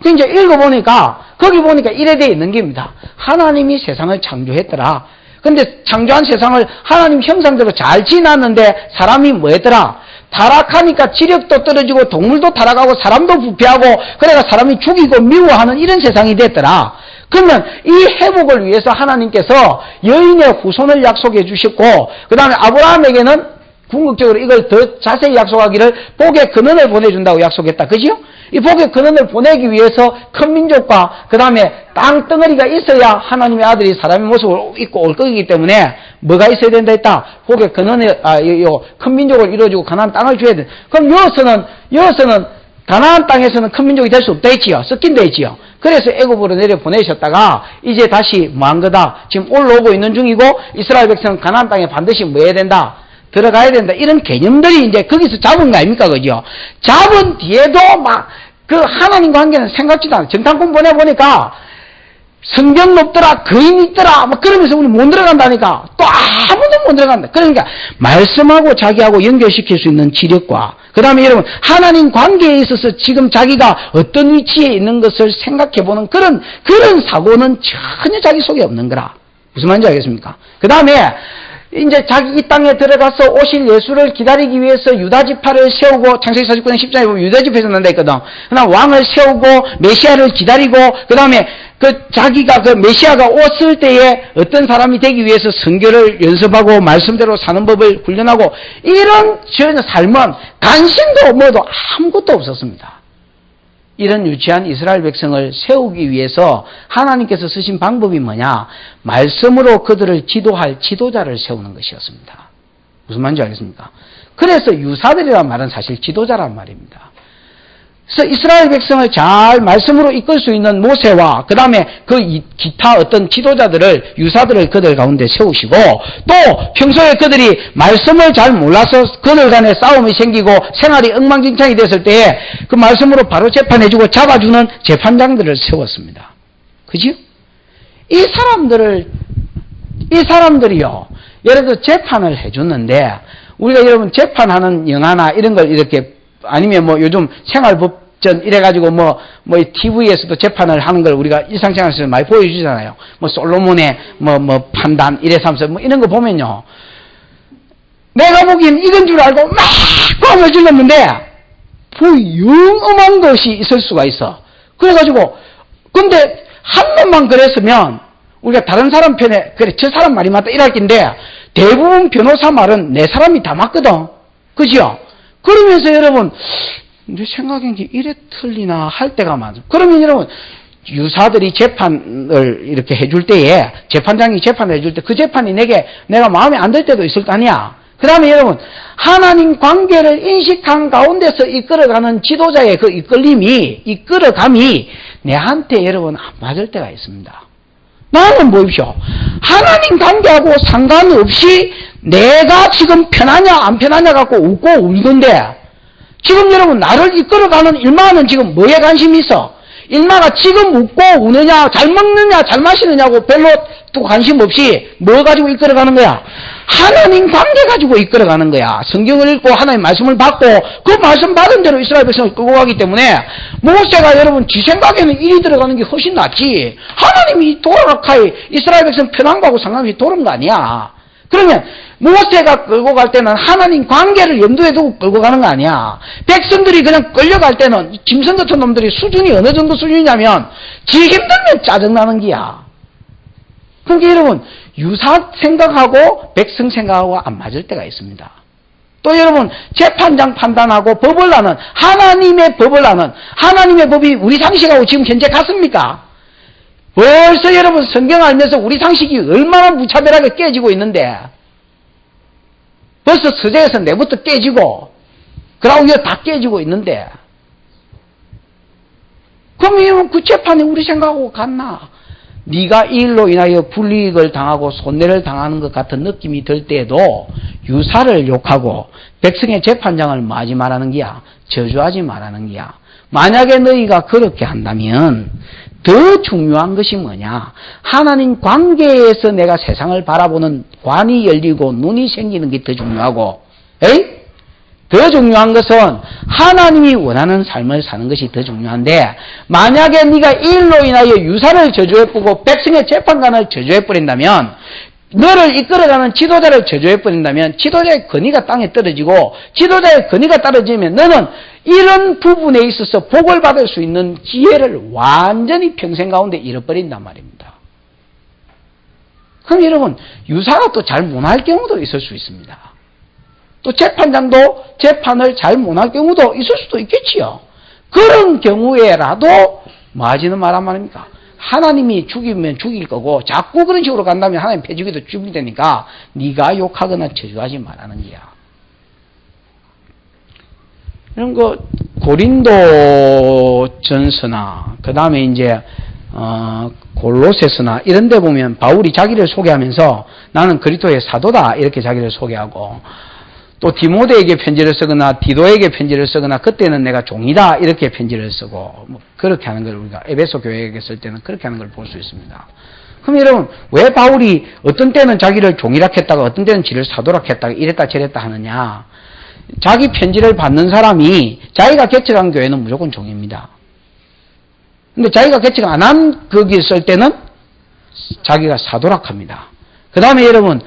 Speaker 1: 그 이제 읽어보니까 거기 보니까 이래 돼 있는 겁니다. 하나님이 세상을 창조했더라. 근데 창조한 세상을 하나님 형상대로 잘 지났는데 사람이 뭐 했더라? 타락하니까 지력도 떨어지고 동물도 타락하고 사람도 부패하고 그래가 사람이 죽이고 미워하는 이런 세상이 됐더라. 그러면 이 회복을 위해서 하나님께서 여인의 후손을 약속해 주셨고 그 다음에 아브라함에게는 궁극적으로 이걸 더 자세히 약속하기를 복의 근원을 보내준다고 약속했다. 그죠? 이 복의 근원을 보내기 위해서 큰 민족과 그 다음에 땅덩어리가 있어야 하나님의 아들이 사람의 모습을 입고 올 거기 때문에 뭐가 있어야 된다 했다. 복의 근원을 큰 민족을 이루어주고 가나안 땅을 줘야 돼. 그럼 여기서는 가나안 땅에서는 큰 민족이 될 수 없다 했지요. 섞인다 했지요. 그래서 애굽으로 내려 보내셨다가 이제 다시 뭐한 거다. 지금 올라오고 있는 중이고 이스라엘 백성은 가나안 땅에 반드시 뭐 해야 된다. 들어가야 된다. 이런 개념들이 이제 거기서 잡은 거 아닙니까? 그죠? 잡은 뒤에도 막 그 하나님과 관계는 생각지도 않아. 정탐꾼 보내보니까 성경 높더라, 거인 있더라, 막 그러면서 우리 못 들어간다니까. 또 아무도 못 들어간다. 그러니까 말씀하고 자기하고 연결시킬 수 있는 지력과 그 다음에 여러분 하나님 관계에 있어서 지금 자기가 어떤 위치에 있는 것을 생각해보는 그런 사고는 전혀 자기 속에 없는 거라. 무슨 말인지 알겠습니까? 그 다음에 이제 자기 이 땅에 들어가서 오실 예수를 기다리기 위해서 유다지파를 세우고 창세기 49장 10장에 보면 유다지파에서 난다 했거든. 그다음 왕을 세우고 메시아를 기다리고 그 다음에 자기가 그 메시아가 왔을 때에 어떤 사람이 되기 위해서 선교를 연습하고 말씀대로 사는 법을 훈련하고 이런 전혀 삶은 관심도 뭐도 아무것도 없었습니다. 이런 유치한 이스라엘 백성을 세우기 위해서 하나님께서 쓰신 방법이 뭐냐? 말씀으로 그들을 지도할 지도자를 세우는 것이었습니다. 무슨 말인지 알겠습니까? 그래서 유사들이란 말은 사실 지도자란 말입니다. 그래서 이스라엘 백성을 잘 말씀으로 이끌 수 있는 모세와 그 다음에 그 기타 어떤 지도자들을 유사들을 그들 가운데 세우시고 또 평소에 그들이 말씀을 잘 몰라서 그들 간에 싸움이 생기고 생활이 엉망진창이 됐을 때에 그 말씀으로 바로 재판해주고 잡아주는 재판장들을 세웠습니다. 그죠? 이 사람들이요. 예를 들어 재판을 해줬는데 우리가 여러분 재판하는 영화나 이런 걸 이렇게 아니면 뭐 요즘 생활법전 이래가지고 뭐 TV에서도 재판을 하는 걸 우리가 일상생활에서 많이 보여주잖아요. 뭐 솔로몬의 뭐 판단 이래서 하면서 뭐 이런 거 보면요. 내가 보기엔 이건 줄 알고 막 꽝을 질렀는데 영험한 것이 있을 수가 있어. 그래가지고 근데 한 번만 그랬으면 우리가 다른 사람 편에 그래 저 사람 말이 맞다 이럴 텐데 대부분 변호사 말은 내 사람이 다 맞거든. 그죠? 그러면서 여러분 내 생각엔 이래 틀리나 할 때가 많죠. 그러면 여러분 유사들이 재판을 이렇게 해줄 때에 재판장이 재판을 해줄 때 그 재판이 내가 마음에 안 들 때도 있을 거 아니야. 그 다음에 여러분 하나님 관계를 인식한 가운데서 이끌어가는 지도자의 그 이끌어감이 내한테 여러분 안 맞을 때가 있습니다. 나는 보십시오. 하나님 관계하고 상관없이 내가 지금 편하냐 안 편하냐 갖고 웃고 울던데 지금 여러분 나를 이끌어가는 일마는 지금 뭐에 관심이 있어? 일마가 지금 웃고 우느냐 잘 먹느냐 잘 마시느냐고 별로 또 관심 없이 뭐 가지고 이끌어가는 거야? 하나님 관계 가지고 이끌어가는 거야. 성경을 읽고 하나님 말씀을 받고 그 말씀 받은 대로 이스라엘 백성을 끌고 가기 때문에 모세가 여러분 지 생각에는 일이 들어가는 게 훨씬 낫지. 하나님이 돌아가카이 이스라엘 백성 편한 거하고 상관없이 돌은 거 아니야. 그러면 모세가 끌고 갈 때는 하나님 관계를 염두에 두고 끌고 가는 거 아니야. 백성들이 그냥 끌려갈 때는 짐승 같은 놈들이 수준이 어느 정도 수준이냐면 지 힘들면 짜증나는 기야. 그러니까 여러분 유사 생각하고 백성 생각하고 안 맞을 때가 있습니다. 또 여러분 재판장 판단하고 법을 아는 하나님의 법을 아는 하나님의 법이 우리 상식하고 지금 현재 같습니까? 벌써 여러분 성경 알면서 우리 상식이 얼마나 무차별하게 깨지고 있는데 벌써 서재에서 내부터 깨지고 그러고 이거 다 깨지고 있는데 그럼 여러분 그 재판이 우리 생각하고 같나? 네가 이 일로 인하여 불이익을 당하고 손해를 당하는 것 같은 느낌이 들 때에도 유사를 욕하고 백성의 재판장을 뭐하지 말라는 기야? 저주하지 말라는 기야. 만약에 너희가 그렇게 한다면 더 중요한 것이 뭐냐? 하나님 관계에서 내가 세상을 바라보는 관이 열리고 눈이 생기는 게 더 중요하고 더 중요한 것은 하나님이 원하는 삶을 사는 것이 더 중요한데 만약에 네가 이 일로 인하여 유사를 저주해버리고 백성의 재판관을 저주해버린다면 너를 이끌어가는 지도자를 저주해버린다면 지도자의 권위가 땅에 떨어지고 지도자의 권위가 떨어지면 너는 이런 부분에 있어서 복을 받을 수 있는 기회를 완전히 평생 가운데 잃어버린단 말입니다. 그럼 여러분 유사가 또 잘 못할 경우도 있을 수 있습니다. 또 재판장도 재판을 잘 못할 경우도 있을 수도 있겠지요. 그런 경우에라도 뭐 하지는 말란 말입니까? 하나님이 죽이면 죽일 거고 자꾸 그런 식으로 간다면 하나님 패주기도 죽일 테니까 네가 욕하거나 저주하지 말라는 거야. 이런 거 고린도전서나 그 다음에 이제 골로새서나 이런 데 보면 바울이 자기를 소개하면서 나는 그리스도의 사도다 이렇게 자기를 소개하고 또 디모데에게 편지를 쓰거나 디도에게 편지를 쓰거나 그때는 내가 종이다 이렇게 편지를 쓰고 뭐 그렇게 하는 걸 우리가 에베소 교회에게 쓸 때는 그렇게 하는 걸 볼 수 있습니다. 그럼 여러분 왜 바울이 어떤 때는 자기를 종이라 했다가 어떤 때는 지를 사도라 했다가 이랬다 저랬다 하느냐. 자기 편지를 받는 사람이 자기가 개척한 교회는 무조건 종입니다. 근데 자기가 개척 안 한 거기 쓸 때는 자기가 사도락 합니다. 그 다음에 여러분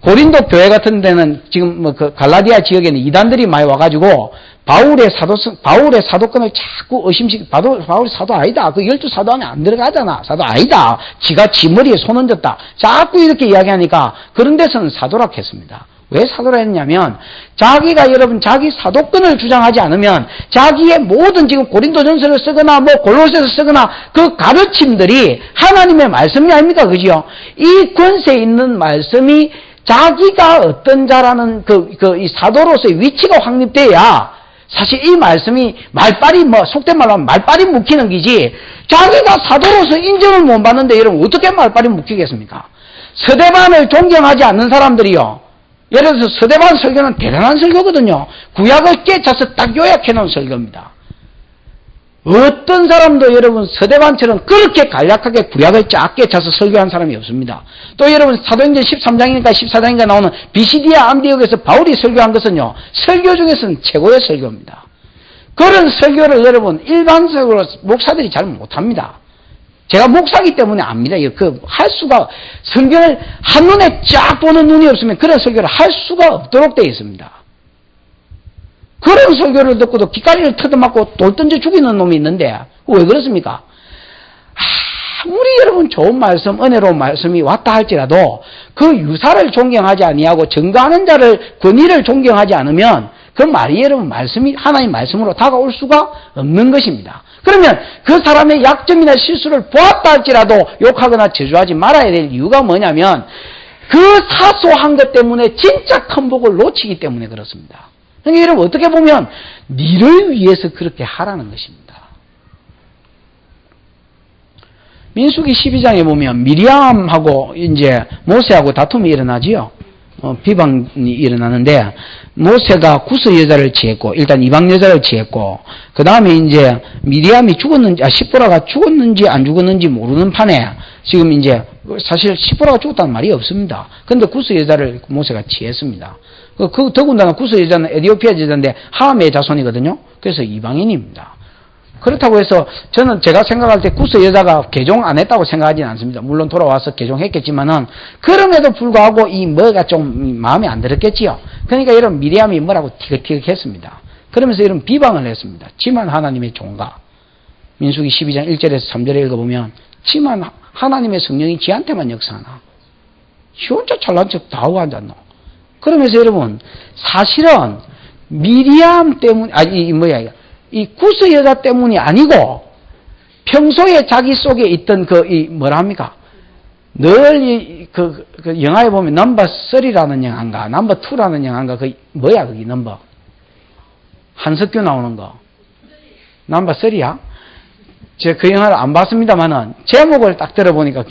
Speaker 1: 고린도 교회 같은 데는 지금 뭐 그 갈라디아 지역에는 이단들이 많이 와가지고 바울의 사도권을 자꾸 바울이 사도 아니다. 그 12사도 하면 안 들어가잖아. 사도 아니다. 지가 지 머리에 손 얹었다. 자꾸 이렇게 이야기하니까 그런 데서는 사도락 했습니다. 왜 사도라 했냐면 자기가 여러분 자기 사도권을 주장하지 않으면 자기의 모든 지금 고린도전서를 쓰거나 뭐 골로새서 쓰거나 그 가르침들이 하나님의 말씀이 아닙니까? 그죠? 이 권세 있는 말씀이 자기가 어떤 자라는 이 사도로서의 위치가 확립돼야 사실 이 말씀이 말빨이 속된 말로 하면 말빨이 묵히는 기지 자기가 사도로서 인정을 못 받는데 여러분 어떻게 말빨이 묵히겠습니까? 서대반을 존경하지 않는 사람들이요. 예를 들어서 서대반 설교는 대단한 설교거든요. 구약을 깨쳐서 딱 요약해 놓은 설교입니다. 어떤 사람도 여러분 서대반처럼 그렇게 간략하게 구약을 쫙 깨쳐서 설교한 사람이 없습니다. 또 여러분 사도행전 13장이니까 14장인가 나오는 비시디아 안디옥에서 바울이 설교한 것은요. 설교 중에서는 최고의 설교입니다. 그런 설교를 여러분 일반적으로 목사들이 잘 못합니다. 제가 목사기 때문에 압니다. 할 수가, 성경을 한눈에 쫙 보는 눈이 없으면 그런 설교를 할 수가 없도록 되어 있습니다. 그런 설교를 듣고도 귓가리를 뜯어맞고 돌 던져 죽이는 놈이 있는데, 왜 그렇습니까? 아무리 여러분 좋은 말씀, 은혜로운 말씀이 왔다 할지라도 그 유사를 존경하지 아니하고 증거하는 자를, 권위를 존경하지 않으면 그 말이 여러분 말씀이 하나님 말씀으로 다가올 수가 없는 것입니다. 그러면 그 사람의 약점이나 실수를 보았다 할지라도 욕하거나 저주하지 말아야 될 이유가 뭐냐면 그 사소한 것 때문에 진짜 큰 복을 놓치기 때문에 그렇습니다. 그러니까 여러분 어떻게 보면 니를 위해서 그렇게 하라는 것입니다. 민수기 12장에 보면 미리암하고 이제 모세하고 다툼이 일어나지요. 비방이 일어나는데 모세가 구스 여자를 취했고 일단 이방 여자를 취했고 그 다음에 이제 미리암이 죽었는지 시보라가 죽었는지 안 죽었는지 모르는 판에 지금 이제 사실 시보라가 죽었다는 말이 없습니다. 그런데 구스 여자를 모세가 취했습니다. 더군다나 구스 여자는 에티오피아 여자인데 함의 자손이거든요. 그래서 이방인입니다. 그렇다고 해서 저는 제가 생각할 때 구스 여자가 개종 안 했다고 생각하지는 않습니다. 물론 돌아와서 개종했겠지만은 그럼에도 불구하고 이 뭐가 좀 마음에 안 들었겠지요. 그러니까 이런 미리암이 뭐라고 티격태격했습니다. 그러면서 이런 비방을 했습니다. 지만 하나님의 종가. 민수기 12장 1절에서 3절에 읽어보면 지만 하나님의 성령이 지한테만 역사하나. 지 혼자 잘난 척 다 하고 앉았노. 그러면서 여러분 사실은 미리암 때문에 이 구스 여자 때문이 아니고 평소에 자기 속에 있던 늘 그 영화에 보면 넘버 3라는 영화인가 넘버 2라는 영화인가 거기 넘버 한석규 나오는 거 넘버 3야? 제가 그 영화를 안 봤습니다만은 제목을 딱 들어보니까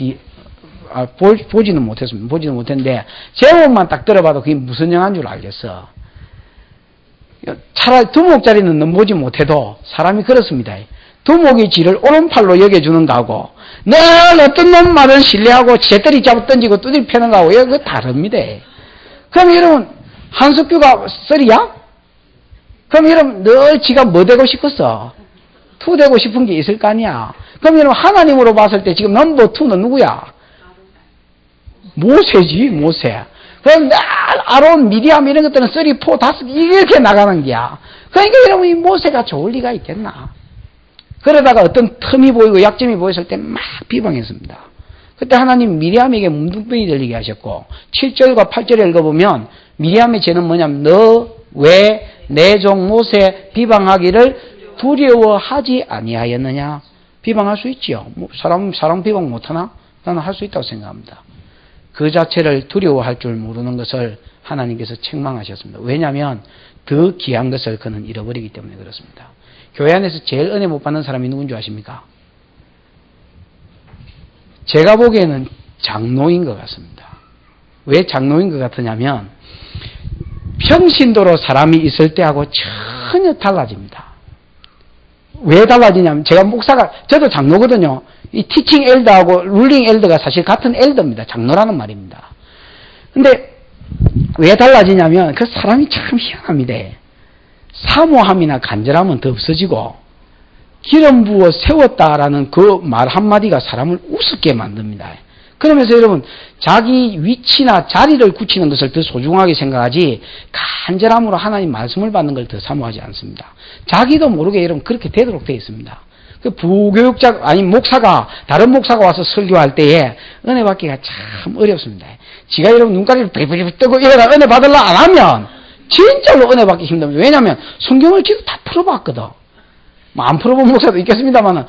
Speaker 1: 보지는 못했습니다. 보지는 못했는데 제목만 딱 들어봐도 그게 무슨 영화인 줄 알겠어. 차라리 두목짜리는 넘보지 못해도 사람이 그렇습니다. 두목의 쥐를 오른팔로 여겨주는 거하고 늘 어떤 놈 말은 신뢰하고 제때리 잡아 던지고 두드리 패는 거하고 이거 다릅니다. 그럼 여러분 한석규가 3야? 그럼 여러분 늘 지가 뭐 되고 싶었어? 2 되고 싶은 게 있을 거 아니야. 그럼 여러분 하나님으로 봤을 때 지금 넘버 2는 누구야? 모세지 모세. 그럼 날 아론, 미리암 이런 것들은 3, 4, 5 이렇게 나가는 거야. 그러니까 여러분 이 모세가 좋을 리가 있겠나. 그러다가 어떤 틈이 보이고 약점이 보였을 때 막 비방했습니다. 그때 하나님 미리암에게 문둥병이 들리게 하셨고 7절과 8절에 읽어보면 미리암의 죄는 뭐냐면 너 왜 내 종 모세 비방하기를 두려워하지 아니하였느냐. 비방할 수 있지요. 뭐 사람 비방 못하나? 나는 할 수 있다고 생각합니다. 그 자체를 두려워할 줄 모르는 것을 하나님께서 책망하셨습니다. 왜냐하면 더 귀한 것을 그는 잃어버리기 때문에 그렇습니다. 교회 안에서 제일 은혜 못 받는 사람이 누군지 아십니까? 제가 보기에는 장로인 것 같습니다. 왜 장로인 것 같으냐면 평신도로 사람이 있을 때하고 전혀 달라집니다. 왜 달라지냐면 제가 목사가 저도 장로거든요. 이 티칭 엘더하고 룰링 엘더가 사실 같은 엘더입니다. 장로라는 말입니다. 근데 왜 달라지냐면 그 사람이 참 희한합니다. 사모함이나 간절함은 더 없어지고 기름 부어 세웠다라는 그 말 한마디가 사람을 우습게 만듭니다. 그러면서 여러분 자기 위치나 자리를 굳히는 것을 더 소중하게 생각하지 간절함으로 하나님 말씀을 받는 걸 더 사모하지 않습니다. 자기도 모르게 여러분 그렇게 되도록 되어 있습니다. 그 부교육자 아니 목사가 다른 목사가 와서 설교할 때에 은혜 받기가 참 어렵습니다. 지가 여러분 눈가리를 삐삐삐 뜨고 이러다 은혜 받으려 안 하면 진짜로 은혜 받기 힘듭니다. 왜냐하면 성경을 지금 다 풀어봤거든. 뭐 안 풀어본 목사도 있겠습니다만은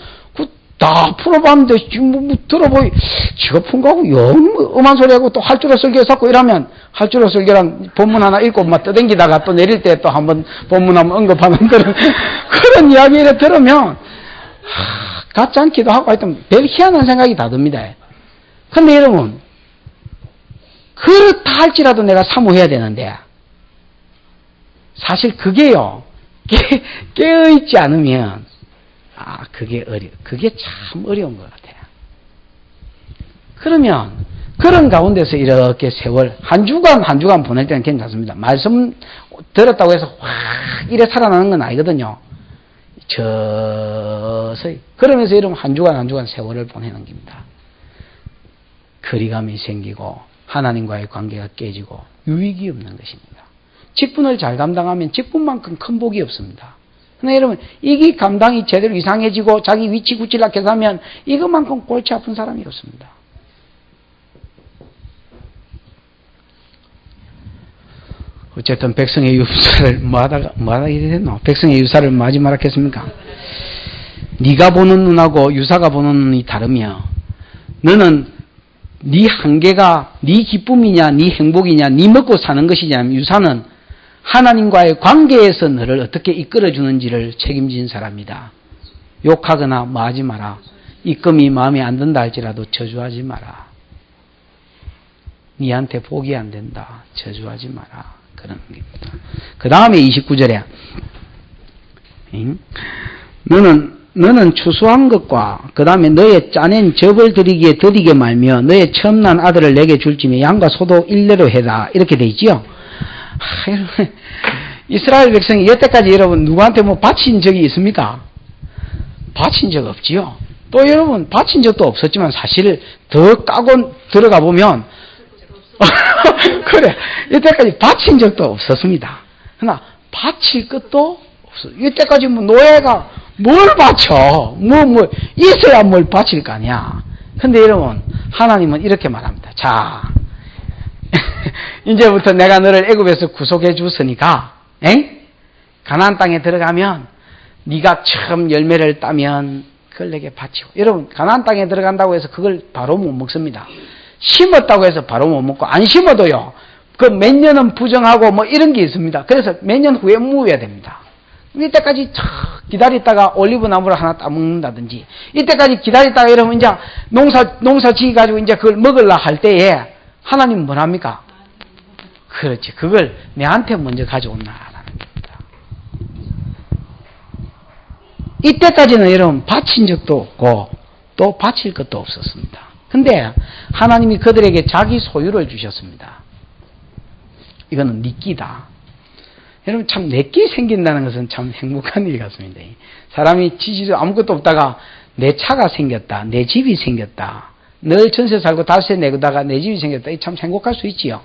Speaker 1: 다 풀어봤는데 지금 뭐 들어보이 지가 푼 거하고 영 음한 소리하고 또 할줄로 설교 쌓고 이러면 할줄로 설교랑 본문 하나 읽고 막 떠댕기다가 또 내릴 때 또 한번 본문 한번 언급하는 그런 이야기를 들으면 같지 않기도 하고 하여튼 별 희한한 생각이 다 듭니다. 근데 여러분 그렇다 할지라도 내가 사모해야 되는데 사실 그게요 깨어있지 않으면 그게 참 어려운 것 같아요. 그러면 그런 가운데서 이렇게 세월 한 주간 보낼 때는 괜찮습니다. 말씀 들었다고 해서 확 이래 살아나는 건 아니거든요. 서서히 그러면서 이러면 한 주간 세월을 보내는 겁니다. 거리감이 생기고 하나님과의 관계가 깨지고 유익이 없는 것입니다. 직분을 잘 감당하면 직분만큼 큰 복이 없습니다. 근데 여러분 이게 감당이 제대로 이상해지고 자기 위치 굳히려고 해서 하면 이것만큼 골치 아픈 사람이 없습니다. 어쨌든 백성의 유사를 뭐하다 이래 됐노? 백성의 유사를 뭐하지 말았겠습니까? 네가 보는 눈하고 유사가 보는 눈이 다르며 너는 네 한계가 네 기쁨이냐 네 행복이냐 네 먹고 사는 것이냐 유사는 하나님과의 관계에서 너를 어떻게 이끌어주는지를 책임진 사람이다. 욕하거나 뭐하지 마라. 입금이 마음에 안 든다 할지라도 저주하지 마라. 니한테 복이 안 된다. 저주하지 마라. 그런 겁니다. 그 다음에 29절에 너는 추수한 것과 그 다음에 너의 짜낸 접을 드리게 말며 너의 처음 난 아들을 내게 줄지며 양과 소도 일례로 해라. 이렇게 돼 있지요. 여러분, 이스라엘 백성이 여태까지 여러분 누구한테 뭐 바친 적이 있습니까? 바친 적 없지요. 또 여러분 바친 적도 없었지만 사실 더 까고 들어가 보면 그래 이때까지 바친 적도 없었습니다. 그러나 바칠 것도 없어. 이때까지 뭐 노예가 뭘 바쳐? 뭐 있어야 뭘 바칠 거 아니야. 근데 여러분 하나님은 이렇게 말합니다. 자. 이제부터 내가 너를 애굽에서 구속해 줬으니까 가나안 땅에 들어가면 네가 처음 열매를 따면 그걸 내게 바치고 여러분 가나안 땅에 들어간다고 해서 그걸 바로 못 먹습니다. 심었다고 해서 바로 못 먹고 안 심어도요 그 몇 년은 부정하고 뭐 이런 게 있습니다. 그래서 몇 년 후에 모여야 됩니다. 이때까지 기다리다가 올리브 나무를 하나 따먹는다든지 이때까지 기다리다가 이러면 이제 농사 지어가지고 이제 그걸 먹으려 할 때에 하나님은 뭘 합니까? 그렇지. 그걸 내한테 먼저 가져온다라는 겁니다. 이때까지는 여러분 바친 적도 없고 또 바칠 것도 없었습니다. 근데 하나님이 그들에게 자기 소유를 주셨습니다. 이거는 네 끼다. 여러분 참 내 끼 생긴다는 것은 참 행복한 일 같습니다. 사람이 지지도 아무것도 없다가 내 차가 생겼다. 내 집이 생겼다. 늘 전세 살고 다세 내다가 내 집이 생겼다. 참 행복할 수 있지요.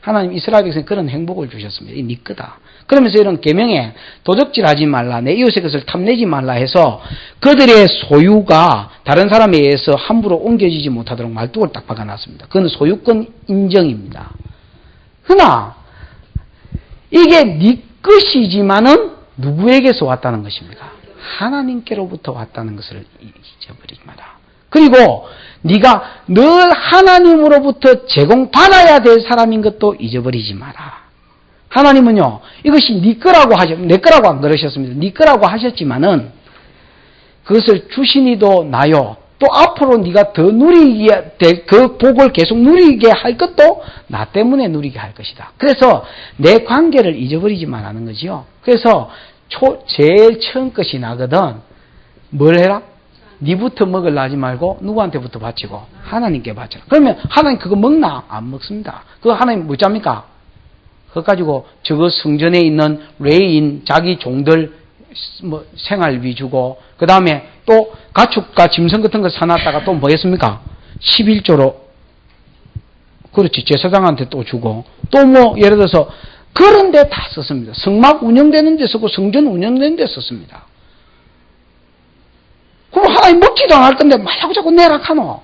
Speaker 1: 하나님 이스라엘 백성에 그런 행복을 주셨습니다. 이 네 거다. 그러면서 이런 계명에 도적질하지 말라, 내 이웃의 것을 탐내지 말라 해서 그들의 소유가 다른 사람에 의해서 함부로 옮겨지지 못하도록 말뚝을 딱 박아놨습니다. 그건 소유권 인정입니다. 그러나 이게 네 것이지만은 누구에게서 왔다는 것입니까? 하나님께로부터 왔다는 것을 잊어버리지 마라. 그리고 네가 늘 하나님으로부터 제공받아야 될 사람인 것도 잊어버리지 마라. 하나님은요, 이것이 네 거라고 내 거라고 안 그러셨습니다. 네 거라고 하셨지만은 그것을 주시니도 나요. 또 앞으로 네가 더 누리게 될 그 복을 계속 누리게 할 것도 나 때문에 누리게 할 것이다. 그래서 내 관계를 잊어버리지 말라는 거지요. 그래서 제일 처음 것이 나거든. 뭘 해라? 니부터 먹으려 하지 말고 누구한테부터 바치고 하나님께 바쳐라. 그러면 하나님 그거 먹나? 안 먹습니다. 그거 하나님 뭐 잡니까? 그거 가지고 저거 성전에 있는 레인 자기 종들 뭐 생활비 주고 그 다음에 또 가축과 짐승 같은 거 사놨다가 또 뭐 했습니까? 11조로 그렇지 제사장한테 또 주고 또 뭐 예를 들어서 그런 데 다 썼습니다. 성막 운영되는 데 썼고 성전 운영되는 데 썼습니다. 그럼 하나님 먹지도 안 할 건데 말라고 자꾸 내락하노.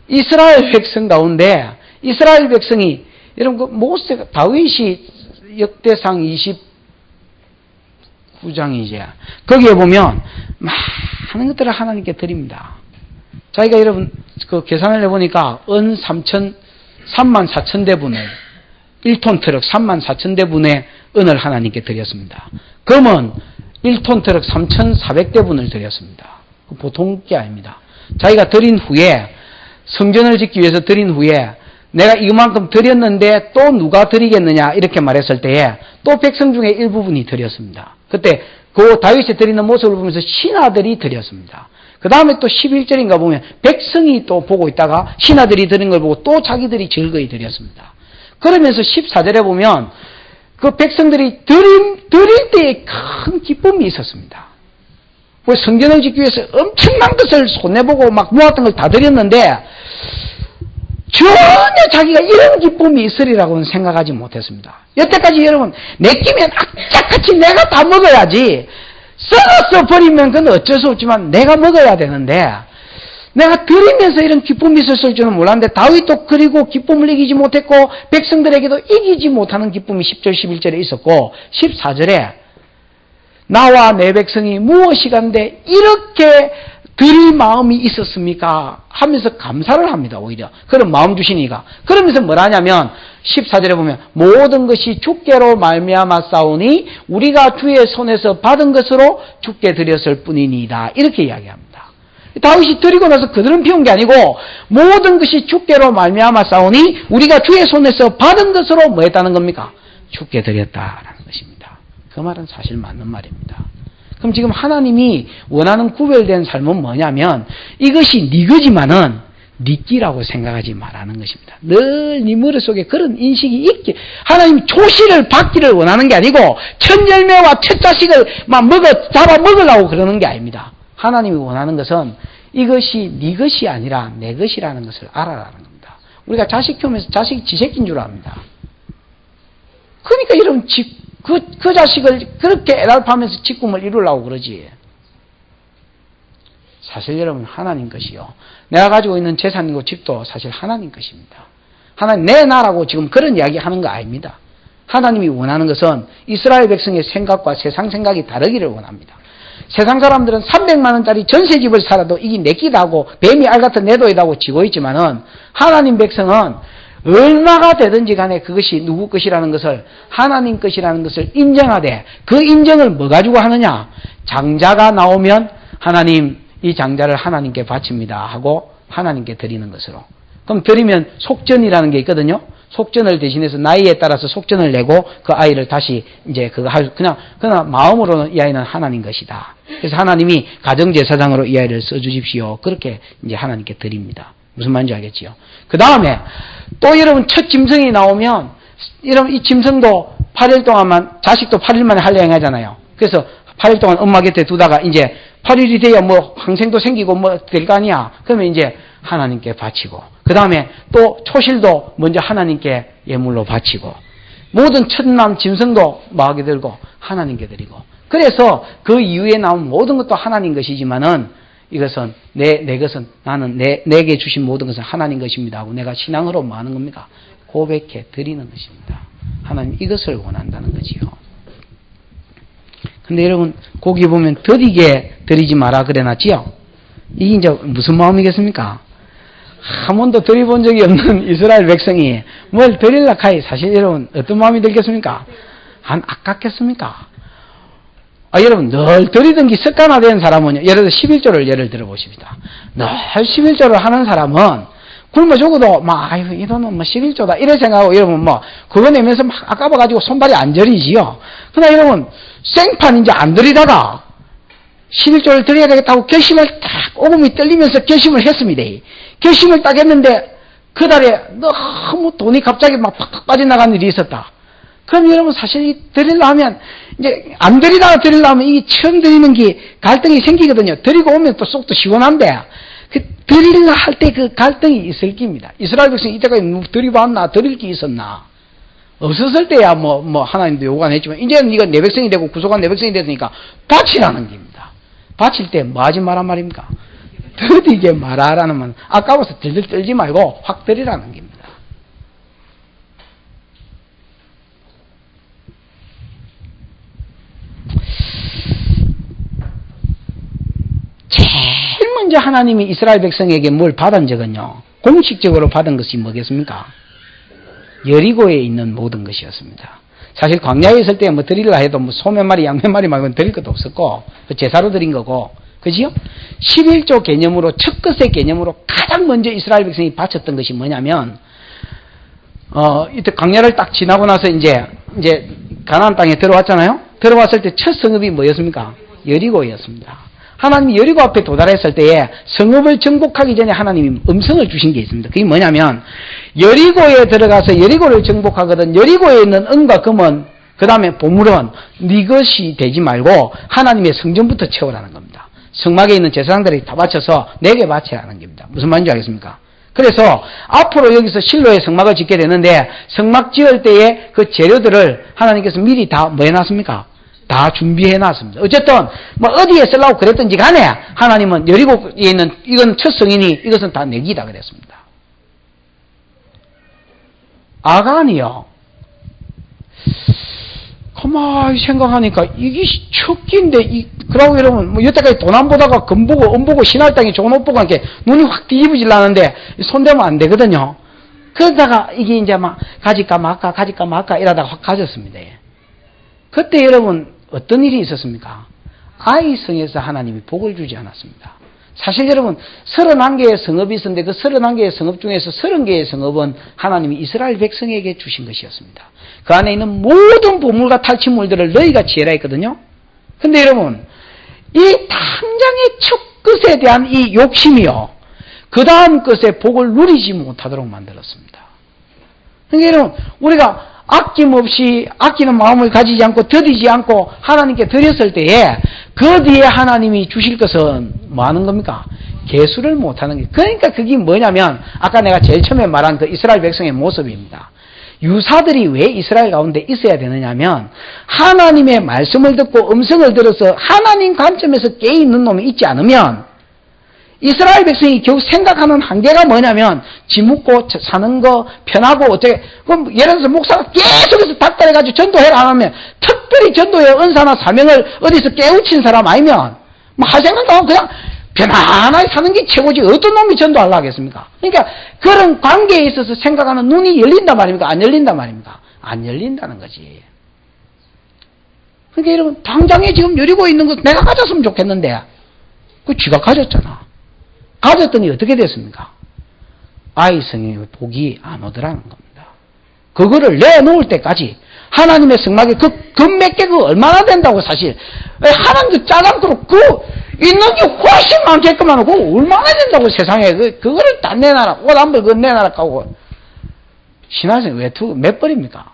Speaker 1: 이스라엘 백성 가운데 이스라엘 백성이 여러분 그 모세가 다윗이 역대상 29장이제 거기에 보면 많은 것들을 하나님께 드립니다. 자기가 여러분 그 계산을 해보니까 은 34,000대분을 1톤 트럭 34,000대분의 은을 하나님께 드렸습니다. 금은 1톤 트럭 3,400대분을 드렸습니다. 보통 게 아닙니다. 자기가 드린 후에 성전을 짓기 위해서 드린 후에 내가 이만큼 드렸는데 또 누가 드리겠느냐 이렇게 말했을 때에 또 백성 중에 일부분이 드렸습니다. 그때 그 다윗이 드리는 모습을 보면서 신하들이 드렸습니다. 그 다음에 또 11절인가 보면 백성이 또 보고 있다가 신하들이 드린 걸 보고 또 자기들이 즐거이 드렸습니다. 그러면서 14절에 보면 그 백성들이 드릴 때에 큰 기쁨이 있었습니다. 성전을 짓기 위해서 엄청난 것을 손해보고 막 모았던 걸 다 드렸는데 전혀 자기가 이런 기쁨이 있으리라고는 생각하지 못했습니다. 여태까지 여러분 내끼면 악착같이 내가 다 먹어야지 썩어서 버리면 그건 어쩔 수 없지만 내가 먹어야 되는데 내가 드리면서 이런 기쁨이 있었을 줄은 몰랐는데 다윗도 그리고 기쁨을 이기지 못했고 백성들에게도 이기지 못하는 기쁨이 10절 11절에 있었고 14절에 나와 내 백성이 무엇이 간데 이렇게 드릴 마음이 있었습니까? 하면서 감사를 합니다. 오히려 그런 마음 주시니까 그러면서 뭘 하냐면 14절에 보면 모든 것이 주께로 말미암아 싸우니 우리가 주의 손에서 받은 것으로 주께 드렸을 뿐이니이다. 이렇게 이야기합니다. 다윗이 드리고 나서 그들은 피운 게 아니고 모든 것이 주께로 말미암아 싸우니 우리가 주의 손에서 받은 것으로 뭐 했다는 겁니까? 주께 드렸다라는 것입니다. 그 말은 사실 맞는 말입니다. 그럼 지금 하나님이 원하는 구별된 삶은 뭐냐면 이것이 네 거지만은 네 끼라고 생각하지 말라는 것입니다. 늘 네 머릿속에 그런 인식이 있게 하나님이 초시를 받기를 원하는 게 아니고 첫 열매와 첫 자식을 막 잡아 먹으려고 그러는 게 아닙니다. 하나님이 원하는 것은 이것이 네 것이 아니라 내 것이라는 것을 알아라는 겁니다. 우리가 자식 키우면서 자식이 지 새끼인 줄 압니다. 그러니까 이런 그 자식을 그렇게 애달파하면서 직분을 이루려고 그러지. 사실 여러분 하나님 것이요. 내가 가지고 있는 재산이고 집도 사실 하나님 것입니다. 하나님 내 나라고 지금 그런 이야기 하는 거 아닙니다. 하나님이 원하는 것은 이스라엘 백성의 생각과 세상 생각이 다르기를 원합니다. 세상 사람들은 300만 원짜리 전세집을 살아도 이게 내 끼다 하고 뱀이 알 같은 내 돈이라고 지고 있지만은 하나님 백성은 얼마가 되든지 간에 그것이 누구 것이라는 것을 하나님 것이라는 것을 인정하되 그 인정을 뭐 가지고 하느냐? 장자가 나오면 하나님 이 장자를 하나님께 바칩니다 하고 하나님께 드리는 것으로. 그럼 드리면 속전이라는 게 있거든요. 속전을 대신해서 나이에 따라서 속전을 내고 그 아이를 다시 이제 그거 그냥 마음으로는 이 아이는 하나님 것이다. 그래서 하나님이 가정제사장으로 이 아이를 써주십시오. 그렇게 이제 하나님께 드립니다. 무슨 말인지 알겠지요? 그 다음에 또 여러분 첫 짐승이 나오면 여러분 이 짐승도 8일 동안만 자식도 8일 만에 할례 행하잖아요. 그래서 8일 동안 엄마 곁에 두다가 이제 8일이 돼야 뭐 항생도 생기고 뭐 될 거 아니야. 그러면 이제 하나님께 바치고, 그 다음에 또 초실도 먼저 하나님께 예물로 바치고, 모든 첫남 짐승도 마하게 들고 하나님께 드리고, 그래서 그 이후에 나온 모든 것도 하나님 것이지만은 이것은 내 것은 나는 내게 주신 모든 것은 하나님 것입니다 하고 내가 신앙으로 뭐 하는 겁니까? 고백해 드리는 것입니다. 하나님 이것을 원한다는 거지요. 근데 여러분, 거기 보면 더디게 드리지 마라 그래놨지요? 이게 이제 무슨 마음이겠습니까? 한 번도 드려본 적이 없는 이스라엘 백성이 뭘 드릴라 카이 사실 여러분 어떤 마음이 들겠습니까? 안 아깝겠습니까? 여러분, 늘 드리던 게 습관화된 사람은요, 예를 들어 11조를 예를 들어 보십니다. 늘 11조를 하는 사람은 굶어 죽어도 아이고 이 돈은 11조다 이래 생각하고 여러분 그거 내면서 아까워가지고 손발이 안 저리지요. 그러나 여러분, 생판 이제 안 드리다가 11조를 드려야 되겠다고 결심을 딱 오금이 떨리면서 결심을 했습니다. 결심을 딱 했는데 그 달에 너무 돈이 갑자기 팍팍 빠져나가는 일이 있었다. 그럼 여러분, 사실 드리려 하면 이제 안 드리다가 드리려 하면 이게 처음 드리는 게 갈등이 생기거든요. 드리고 오면 또 속도 시원한데 드리려 할 때 그 갈등이 있을 겁니다. 이스라엘 백성이 이때까지 드리봤나? 드릴 게 있었나? 없었을 때야 하나님도 요구 안 했지만 이제는 이거 내 백성이 되고 구속한 내 백성이 됐으니까 바치라는 겁니다. 바칠 때 뭐 하지 마란 말입니까? 더디게 말하라는 말. 아까워서 들들 떨지 말고 확 드리라는 겁니다. 제일 먼저 하나님이 이스라엘 백성에게 뭘 받은 적은요, 공식적으로 받은 것이 뭐겠습니까? 여리고에 있는 모든 것이었습니다. 사실 광야에 있을 때 드리려 해도 소 몇 마리, 양 몇 마리 말고는 드릴 것도 없었고, 제사로 드린 거고, 그지요? 11조 개념으로, 첫 것의 개념으로 가장 먼저 이스라엘 백성이 바쳤던 것이 뭐냐면, 이때 광야를 딱 지나고 나서 이제 가나안 땅에 들어왔잖아요? 들어왔을 때 첫 성읍이 뭐였습니까? 여리고였습니다. 하나님이 여리고 앞에 도달했을 때에 성읍을 정복하기 전에 하나님이 음성을 주신 게 있습니다. 그게 뭐냐면, 여리고에 들어가서 여리고를 정복하거든 여리고에 있는 은과 금은, 그 다음에 보물은 네 것이 되지 말고 하나님의 성전부터 채우라는 겁니다. 성막에 있는 제사장들이 다 바쳐서 내게 바쳐야 하는 겁니다. 무슨 말인지 알겠습니까? 그래서 앞으로 여기서 실로의 성막을 짓게 되는데, 성막 지을 때에 그 재료들을 하나님께서 미리 다 뭐 해놨습니까? 다 준비해놨습니다. 어쨌든 어디에 쓰려고 그랬든지 간에 하나님은 여리고에 있는 이건 첫 성인이 이것은 다 내 기다 그랬습니다. 아간이요, 가만히 생각하니까 이게 첫 끼인데 그러고 여러분 여태까지 돈 안 보다가 금 보고 은 보고 신할 땅에 좋은 옷 보고 이렇게 눈이 확 뒤집어지려는데 손대면 안 되거든요. 그러다가 이게 이제 가질까 말까 이러다가 확 가졌습니다. 그때 여러분 어떤 일이 있었습니까? 아이성에서 하나님이 복을 주지 않았습니다. 사실 여러분 31개의 성읍이 있었는데 그 31개의 성읍 중에서 30개의 성읍은 하나님이 이스라엘 백성에게 주신 것이었습니다. 그 안에 있는 모든 보물과 탈취물들을 너희가 지혜라 했거든요. 근데 여러분, 이 당장의 첫 것에 대한 이 욕심이요, 그 다음 것의 복을 누리지 못하도록 만들었습니다. 그러니까 여러분, 우리가 아낌없이 아끼는 마음을 가지지 않고 드리지 않고 하나님께 드렸을 때에 그 뒤에 하나님이 주실 것은 뭐 하는 겁니까? 계수를 못하는 게. 그러니까 그게 뭐냐면 아까 내가 제일 처음에 말한 그 이스라엘 백성의 모습입니다. 유사들이 왜 이스라엘 가운데 있어야 되느냐면 하나님의 말씀을 듣고 음성을 들어서 하나님 관점에서 깨있는 놈이 있지 않으면 이스라엘 백성이 결국 생각하는 한계가 뭐냐면 지 묵고 사는 거 편하고 어떻게, 그럼 예를 들어서 목사가 계속해서 닥달해가지고 전도해라 하면 특별히 전도의 은사나 사명을 어디서 깨우친 사람 아니면 할 생각도 하고 그냥 편안하게 사는 게 최고지 어떤 놈이 전도하려고 하겠습니까? 그러니까 그런 관계에 있어서 생각하는 눈이 열린단 말입니까? 안 열린단 말입니까? 안 열린다는 거지. 그러니까 여러분 당장에 지금 여리고 있는 것 내가 가졌으면 좋겠는데 그 쥐가 가졌잖아. 가졌더니 어떻게 됐습니까? 아이성의 복이 안 오더라는 겁니다. 그거를 내놓을 때까지 하나님의 성막에 그 금 몇 개 그 얼마나 된다고 사실 하나님도 짜장도록 그 있는 게 훨씬 많겠구만 그거 얼마나 된다고 세상에 그거를 다 내놔라 옷 한 벌 그거 내놔라 하고 신하생 외투 몇 벌입니까?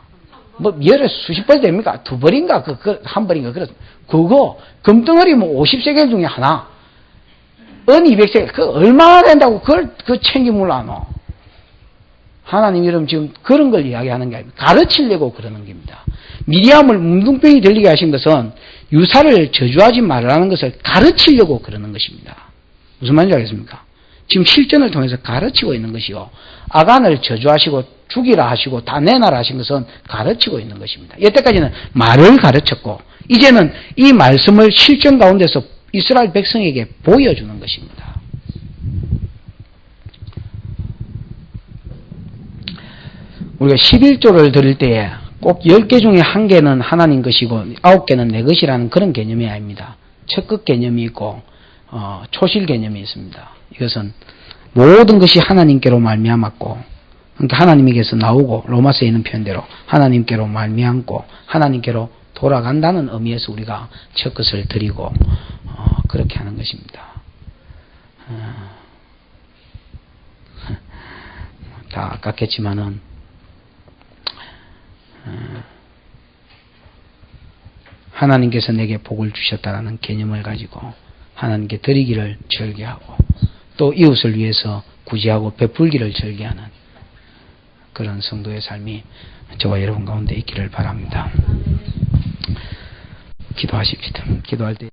Speaker 1: 열에 수십 벌 됩니까? 두 벌인가 한 벌인가 그렇 그거 금덩어리 뭐 50세겔 중에 하나, 은 200세겔, 그 얼마나 된다고 그걸 챙김을 안 와. 하나님 여러분 지금 그런 걸 이야기하는 게 아닙니다. 가르치려고 그러는 겁니다. 미리암을 뭉둥병이 들리게 하신 것은 유사를 저주하지 말라는 것을 가르치려고 그러는 것입니다. 무슨 말인지 알겠습니까? 지금 실전을 통해서 가르치고 있는 것이요. 아간을 저주하시고 죽이라 하시고 다 내놔라 하신 것은 가르치고 있는 것입니다. 여태까지는 말을 가르쳤고 이제는 이 말씀을 실전 가운데서 이스라엘 백성에게 보여주는 것입니다. 우리가 11조를 드릴 때에 꼭 10개 중에 1개는 하나님 것이고 9개는 내 것이라는 그런 개념이 아닙니다. 첫끝 개념이 있고 초실 개념이 있습니다. 이것은 모든 것이 하나님께로 말미암았고, 그러니까 하나님에게서 나오고 로마서에 있는 표현대로 하나님께로 말미암고 하나님께로 돌아간다는 의미에서 우리가 첫끝을 드리고 그렇게 하는 것입니다. 다 아깝겠지만은 하나님께서 내게 복을 주셨다는 개념을 가지고 하나님께 드리기를 절개하고 또 이웃을 위해서 구제하고 베풀기를 절개하는 그런 성도의 삶이 저와 여러분 가운데 있기를 바랍니다. 기도하십시다. 기도할 때